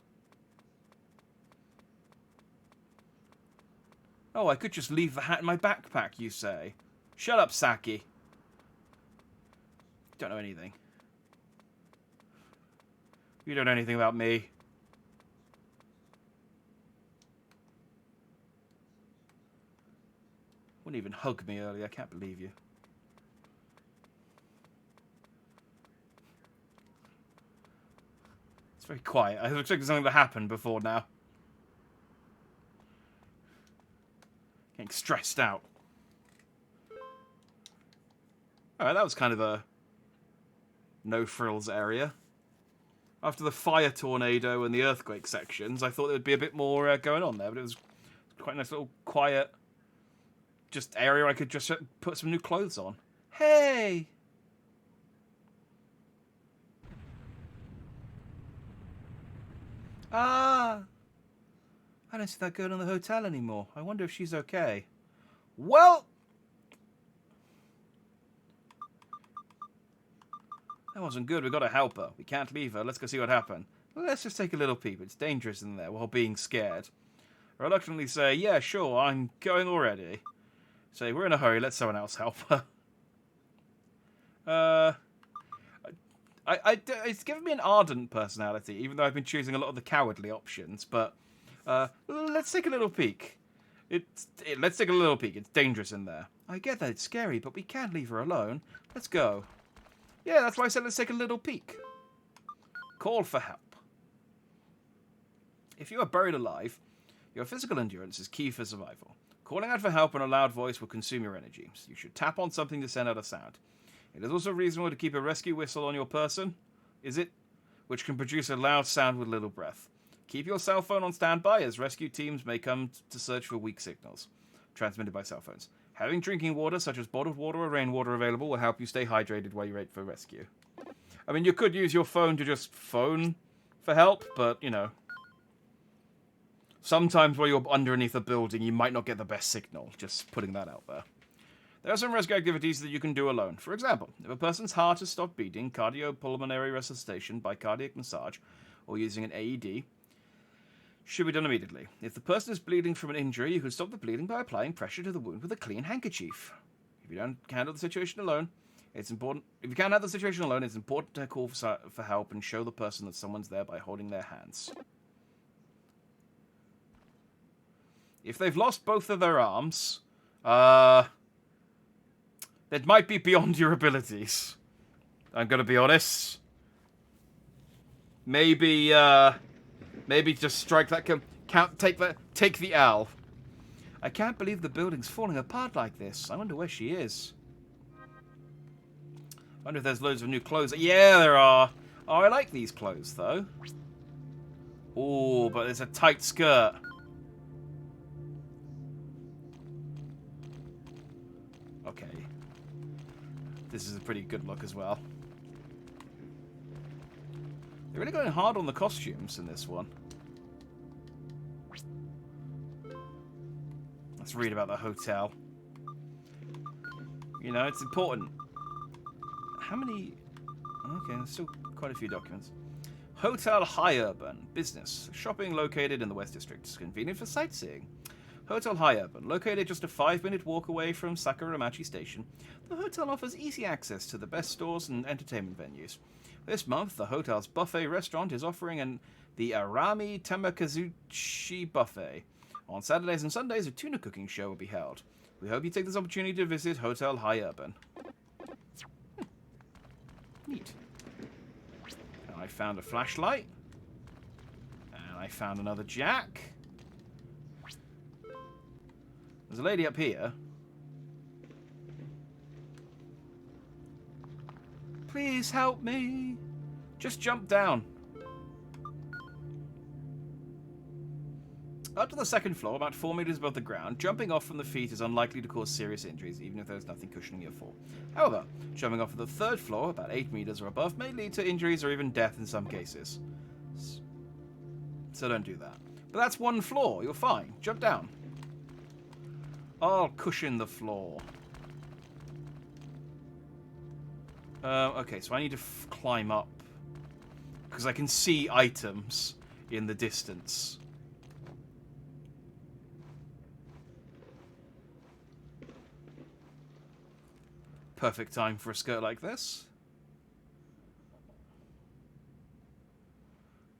Oh, I could just leave the hat in my backpack, you say? Shut up, Saki. Don't know anything. You don't know anything about me. Wouldn't even hug me earlier. I can't believe you. It's very quiet. I was expecting something to happen before now. Getting stressed out. Alright, that was kind of a no-frills area. After the fire tornado and the earthquake sections, I thought there would be a bit more going on there, but it was quite a nice little quiet just area I could just put some new clothes on. Hey! Ah! I don't see that girl in the hotel anymore. I wonder if she's okay. Well! That wasn't good. We've got to help her. We can't leave her. Let's go see what happened. Let's just take a little peep. It's dangerous in there while being scared. I reluctantly say, yeah, sure, I'm going already. Say, we're in a hurry. Let someone else help her. It's given me an ardent personality, even though I've been choosing a lot of the cowardly options. But let's take a little peek. Let's take a little peek. It's dangerous in there. I get that it's scary, but we can't leave her alone. Let's go. Yeah, that's why I said let's take a little peek. Call for help. If you are buried alive, your physical endurance is key for survival. Calling out for help in a loud voice will consume your energy, so you should tap on something to send out a sound. It is also reasonable to keep a rescue whistle on your person, is it? Which can produce a loud sound with little breath. Keep your cell phone on standby, as rescue teams may come to search for weak signals transmitted by cell phones. Having drinking water, such as bottled water or rainwater available, will help you stay hydrated while you wait for rescue. I mean, you could use your phone to just phone for help, but, you know. Sometimes while you're underneath a building, you might not get the best signal. Just putting that out there. There are some rescue activities that you can do alone. For example, if a person's heart has stopped beating, cardiopulmonary resuscitation by cardiac massage, or using an AED, should be done immediately. If the person is bleeding from an injury, you can stop the bleeding by applying pressure to the wound with a clean handkerchief. If you don't handle the situation alone, it's important. If you can't handle the situation alone, it's important to call for help and show the person that someone's there by holding their hands. If they've lost both of their arms, that might be beyond your abilities. I'm gonna be honest. Maybe just strike that take the L. I can't believe the building's falling apart like this. I wonder where she is. I wonder if there's loads of new clothes. Yeah, there are. Oh, I like these clothes, though. Oh, but there's a tight skirt. Okay. This is a pretty good look as well. They're really going hard on the costumes in this one. Let's read about the hotel. You know, it's important. How many... Okay, there's still quite a few documents. Hotel High Urban. Business. Shopping located in the West District. It's convenient for sightseeing. Hotel High Urban. Located just a 5-minute walk away from Sakuramachi Station, the hotel offers easy access to the best stores and entertainment venues. This month, the hotel's buffet restaurant is offering the Arami Tamakazuchi Buffet. On Saturdays and Sundays, a tuna cooking show will be held. We hope you take this opportunity to visit Hotel High Urban. Neat. And I found a flashlight. And I found another jack. There's a lady up here. Please help me. Just jump down. Up to the second floor, about 4 meters above the ground, jumping off from the feet is unlikely to cause serious injuries, even if there's nothing cushioning your fall. However, jumping off of the third floor, about 8 meters or above, may lead to injuries or even death in some cases. So don't do that. But that's one floor. You're fine. Jump down. I'll cushion the floor. Okay, so I need to climb up. Because I can see items in the distance. Perfect time for a skirt like this.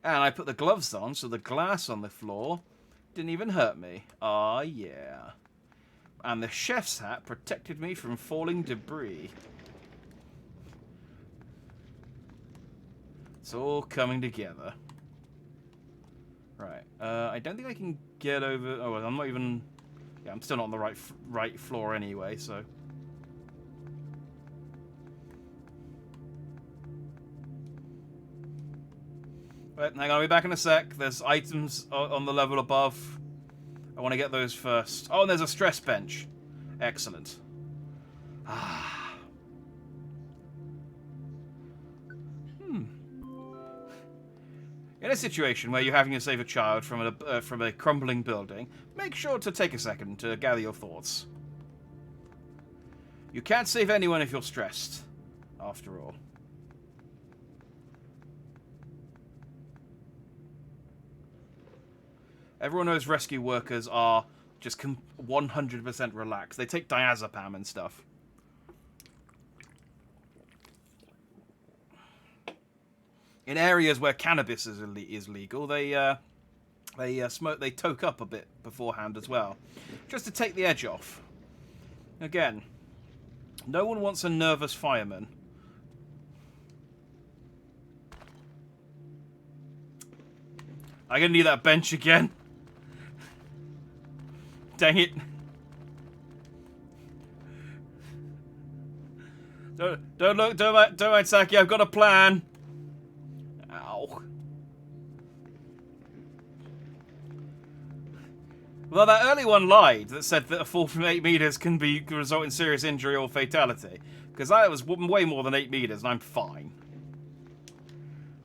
And I put the gloves on, so the glass on the floor didn't even hurt me. Ah, yeah. And the chef's hat protected me from falling debris. It's all coming together. Right. I don't think I can get over... Oh, I'm not even... Yeah, I'm still not on the right floor anyway, so... Right, hang on, I'll be back in a sec. There's items on the level above. I want to get those first. Oh, and there's a stress bench. Excellent. Ah. In a situation where you're having to save a child from a crumbling building, make sure to take a second to gather your thoughts. You can't save anyone if you're stressed, after all. Everyone knows rescue workers are just 100% relaxed. They take diazepam and stuff. In areas where cannabis is legal, they toke up a bit beforehand as well, just to take the edge off. Again, no one wants a nervous fireman. I'm gonna need that bench again. Dang it! Don't look, don't mind, Saki. I've got a plan. Ow. Well, that early one lied that said that a fall from 8 meters can result in serious injury or fatality. Because that was way more than 8 meters, and I'm fine.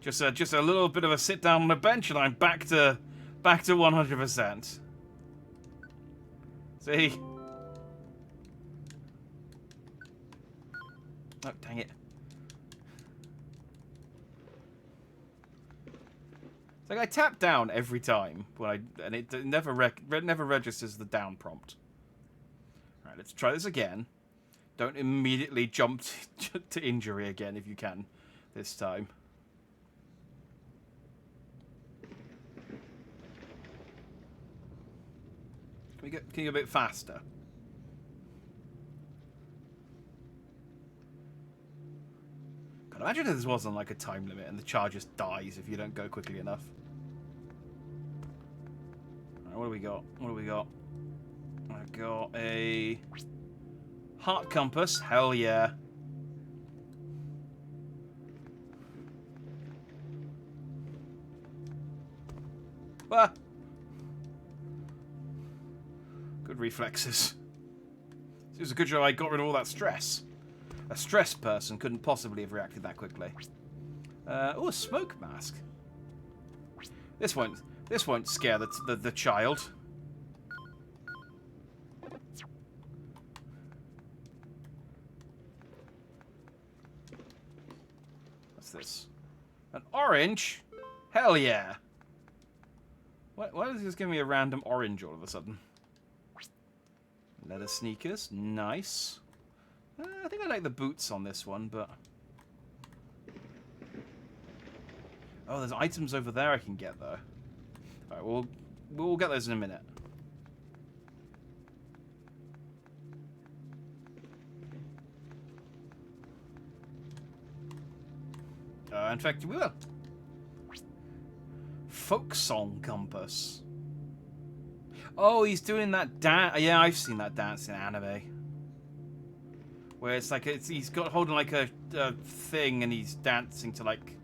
Just a little bit of a sit down on a bench, and I'm back to 100%. See? Oh, dang it. It's like I tap down every time and it never registers the down prompt. All right, let's try this again. Don't immediately jump to injury again if you can this time. Can you go a bit faster? God, imagine if this wasn't like a time limit and the charge just dies if you don't go quickly enough. Alright, what do we got? What do we got? I've got a heart compass. Hell yeah. Ah! Good reflexes. It was a good job I got rid of all that stress. A stressed person couldn't possibly have reacted that quickly. Oh, a smoke mask. This won't scare the child. What's this? An orange? Hell yeah! Why does this give me a random orange all of a sudden? Leather sneakers, nice. I think I like the boots on this one, but... Oh, there's items over there I can get, though. Alright, we'll get those in a minute. In fact, we will. Folk song compass. Oh, he's doing that dance. Yeah, I've seen that dance in anime. Where it's like he's got holding like a thing and he's dancing to like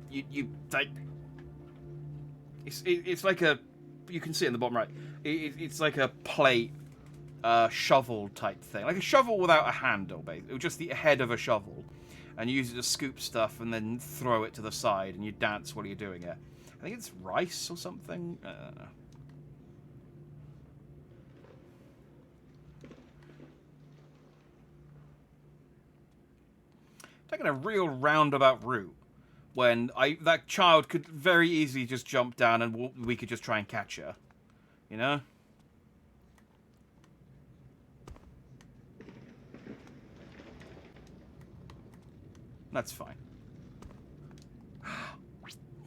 you like it's like a, you can see it in the bottom right. It's like a plate shovel type thing, like a shovel without a handle, basically, just the head of a shovel, and you use it to scoop stuff and then throw it to the side and you dance while you're doing it. I think it's rice or something. Taking a real roundabout route when that child could very easily just jump down and we could just try and catch her, you know? That's fine.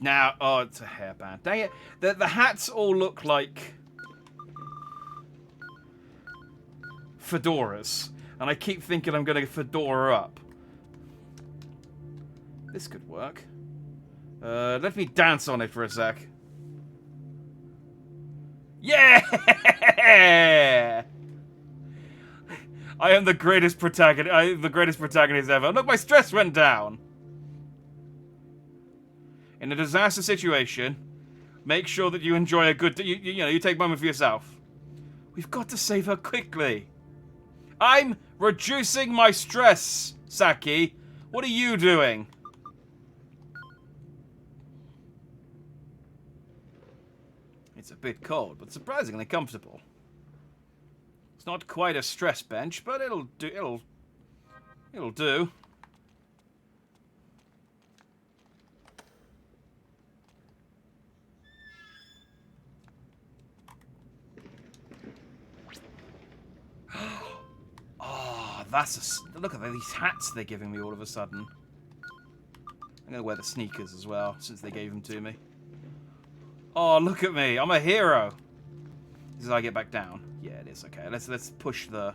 Now, oh, it's a hairband. Dang it. The hats all look like... fedoras. And I keep thinking I'm going to fedora up. This could work. Let me dance on it for a sec. Yeah! I am the greatest protagonist ever. Look, my stress went down. In a disaster situation, make sure that you enjoy a good... You take a moment for yourself. We've got to save her quickly. I'm reducing my stress, Saki. What are you doing? It's a bit cold, but surprisingly comfortable. It's not quite a stress bench, but it'll do. It'll do. Oh, look at these hats they're giving me all of a sudden. I'm gonna wear the sneakers as well, since they gave them to me. Oh, look at me! I'm a hero. This is how I get back down. Yeah, it is. Okay, let's push the.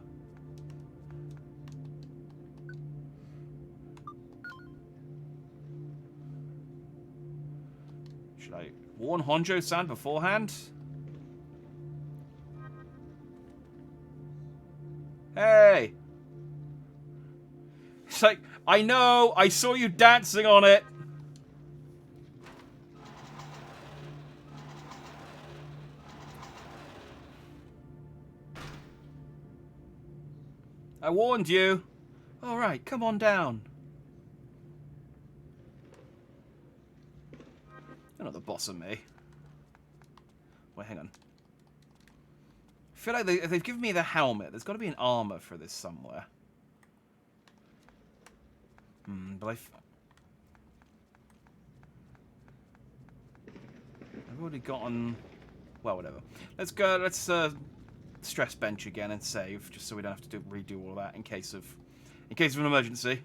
Should I warn Honjo-san beforehand? Hey! It's like, I know! I saw you dancing on it! I warned you! Alright, come on down. You're not the boss of me. Wait, hang on. I feel like they've given me the helmet. There's got to be an armor for this somewhere. But I've already gotten... Well, whatever. Let's go, let's stress bench again and save, just so we don't have to redo all of that in case of an emergency.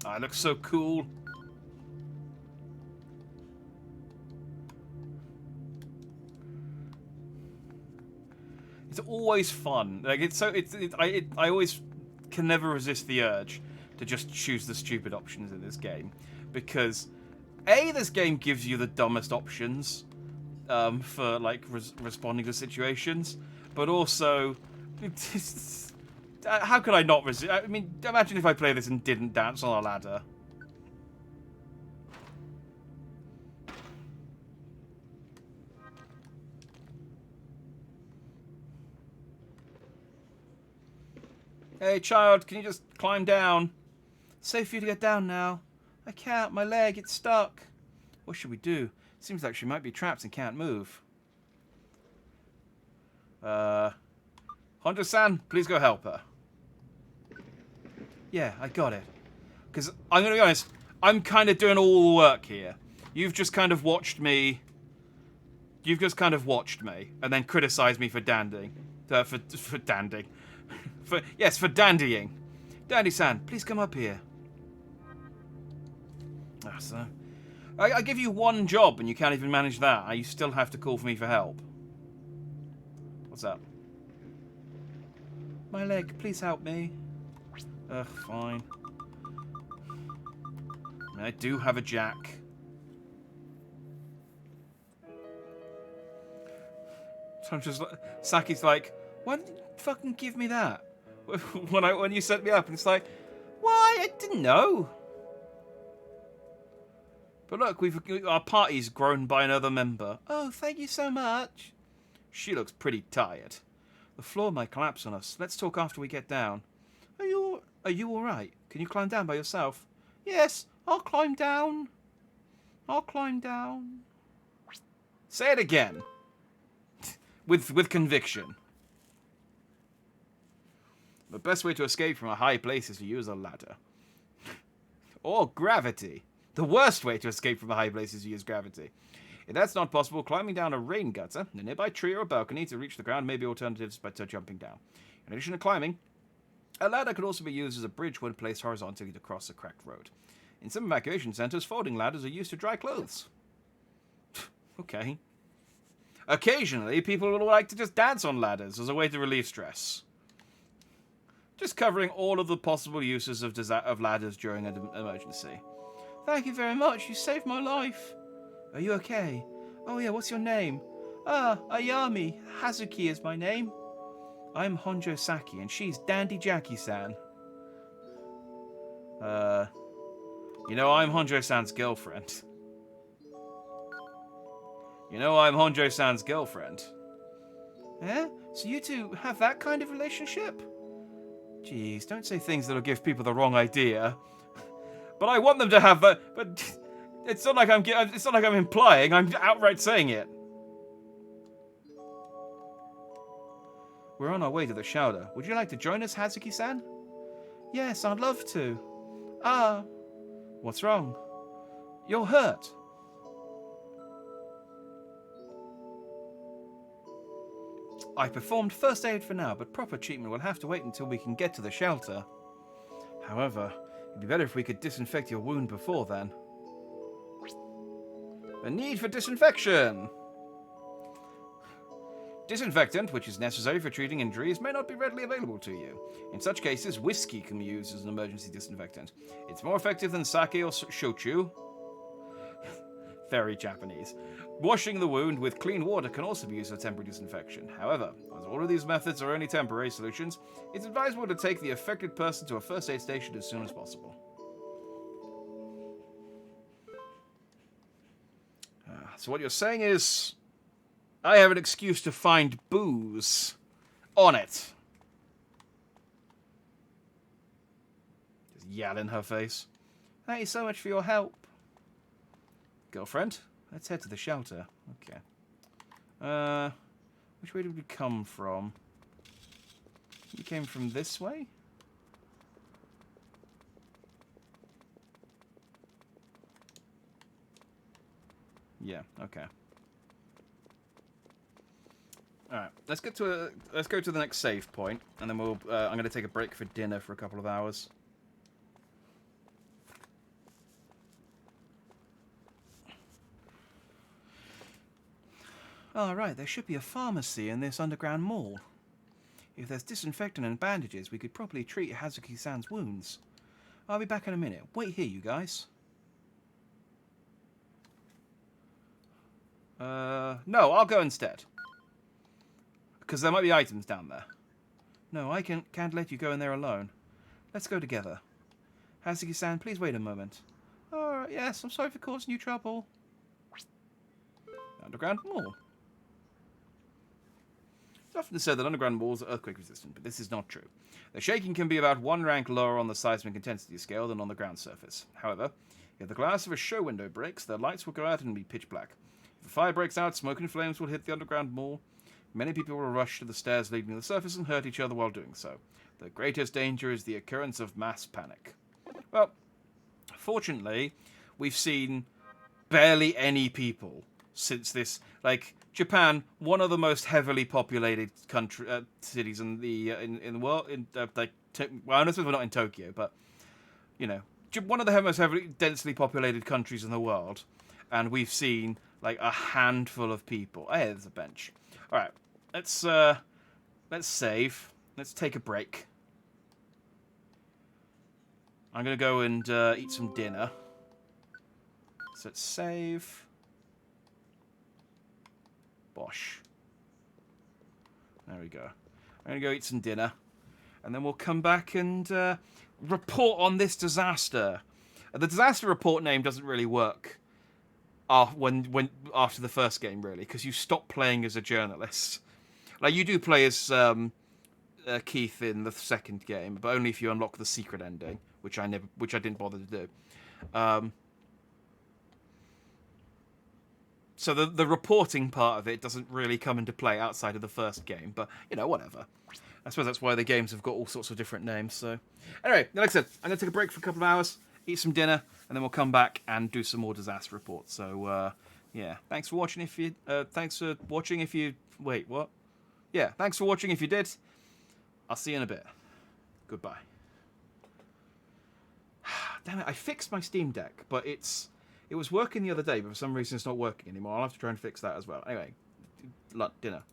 Oh, it looks so cool. It's always fun. Like I always can never resist the urge to just choose the stupid options in this game, because this game gives you the dumbest options for like responding to situations, but also how could I not resist? I mean, imagine if I play this and didn't dance on a ladder. Hey, child, can you just climb down? It's safe for you to get down now. I can't. My leg, it's stuck. What should we do? Seems like she might be trapped and can't move. Honjo-san, please go help her. Yeah, I got it. Because I'm going to be honest, I'm kind of doing all the work here. You've just kind of watched me. You've just kind of watched me and then criticized me for dandying. For dandying. For dandying. Dandy-san, please come up here. Ah, so I give you one job and you can't even manage that. You still have to call for me for help. What's up? My leg, please help me. Ugh, fine. I mean, I do have a jack. So I'm just like, Saki's like, why didn't you fucking give me that? When you set me up, and it's like, why? I didn't know. But look, our party's grown by another member. Oh, thank you so much. She looks pretty tired. The floor might collapse on us. Let's talk after we get down. Are you all right? Can you climb down by yourself? Yes, I'll climb down. I'll climb down. Say it again. with conviction. The best way to escape from a high place is to use a ladder. Or gravity. The worst way to escape from a high place is to use gravity. If that's not possible, climbing down a rain gutter, a nearby tree or a balcony to reach the ground may be alternatives by jumping down. In addition to climbing, a ladder could also be used as a bridge when placed horizontally to cross a cracked road. In some evacuation centers, folding ladders are used to dry clothes. Okay. Occasionally, people would like to just dance on ladders as a way to relieve stress. Just covering all of the possible uses of ladders during an emergency. Thank you very much. You saved my life. Are you okay? Oh yeah, what's your name? Ayami. Hazuki is my name. I'm Honjo Saki, and she's Dandy Jackie-san. You know I'm Honjo-san's girlfriend. Eh? So you two have that kind of relationship? Jeez, don't say things that'll give people the wrong idea. But I want them to have that. But it's not like I'm implying. I'm outright saying it. We're on our way to the shelter. Would you like to join us, Hazuki-san? Yes, I'd love to. What's wrong? You're hurt. I performed first aid for now, but proper treatment will have to wait until we can get to the shelter. However, it'd be better if we could disinfect your wound before then. A need for disinfection! Disinfectant, which is necessary for treating injuries, may not be readily available to you. In such cases, whiskey can be used as an emergency disinfectant. It's more effective than sake or shochu. Very Japanese. Washing the wound with clean water can also be used for temporary disinfection. However, as all of these methods are only temporary solutions, it's advisable to take the affected person to a first aid station as soon as possible. So what you're saying is, I have an excuse to find booze on it. Just yell in her face. Thank you so much for your help. Girlfriend, let's head to the shelter. Okay. Which way did we come from? We came from this way? Yeah, okay. Alright, let's go to the next save point, and then we'll I'm gonna take a break for dinner for a couple of hours. Oh, right, there should be a pharmacy in this underground mall. If there's disinfectant and bandages, we could properly treat Hazuki-san's wounds. I'll be back in a minute. Wait here, you guys. No, I'll go instead. Because there might be items down there. No, I can't let you go in there alone. Let's go together. Hazuki-san, please wait a moment. Alright, yes, I'm sorry for causing you trouble. Underground mall. It's often said that underground malls are earthquake resistant, but this is not true. The shaking can be about one rank lower on the seismic intensity scale than on the ground surface. However, if the glass of a show window breaks, the lights will go out and be pitch black. If a fire breaks out, smoke and flames will hit the underground mall. Many people will rush to the stairs leading to the surface and hurt each other while doing so. The greatest danger is the occurrence of mass panic. Well, fortunately, we've seen barely any people since this. Like, Japan, one of the most heavily populated cities in the world. Well, I know we're not in Tokyo, but you know, one of the most heavily densely populated countries in the world, and we've seen like a handful of people. Hey, there's a bench. All right, let's save. Let's take a break. I'm gonna go and eat some dinner. So let's save. Bosh. There we go. I'm going to go eat some dinner. And then we'll come back and report on this disaster. The disaster report name doesn't really work when after the first game, really, because you stop playing as a journalist. Like, you do play as Keith in the second game, but only if you unlock the secret ending, which I didn't bother to do. So the reporting part of it doesn't really come into play outside of the first game, but, you know, whatever. I suppose that's why the games have got all sorts of different names, so... Anyway, like I said, I'm going to take a break for a couple of hours, eat some dinner, and then we'll come back and do some more disaster reports. So, yeah, thanks for watching if you... Wait, what? Yeah, thanks for watching if you did. I'll see you in a bit. Goodbye. Damn it, I fixed my Steam Deck, but it was working the other day, but for some reason it's not working anymore. I'll have to try and fix that as well. Anyway, dinner.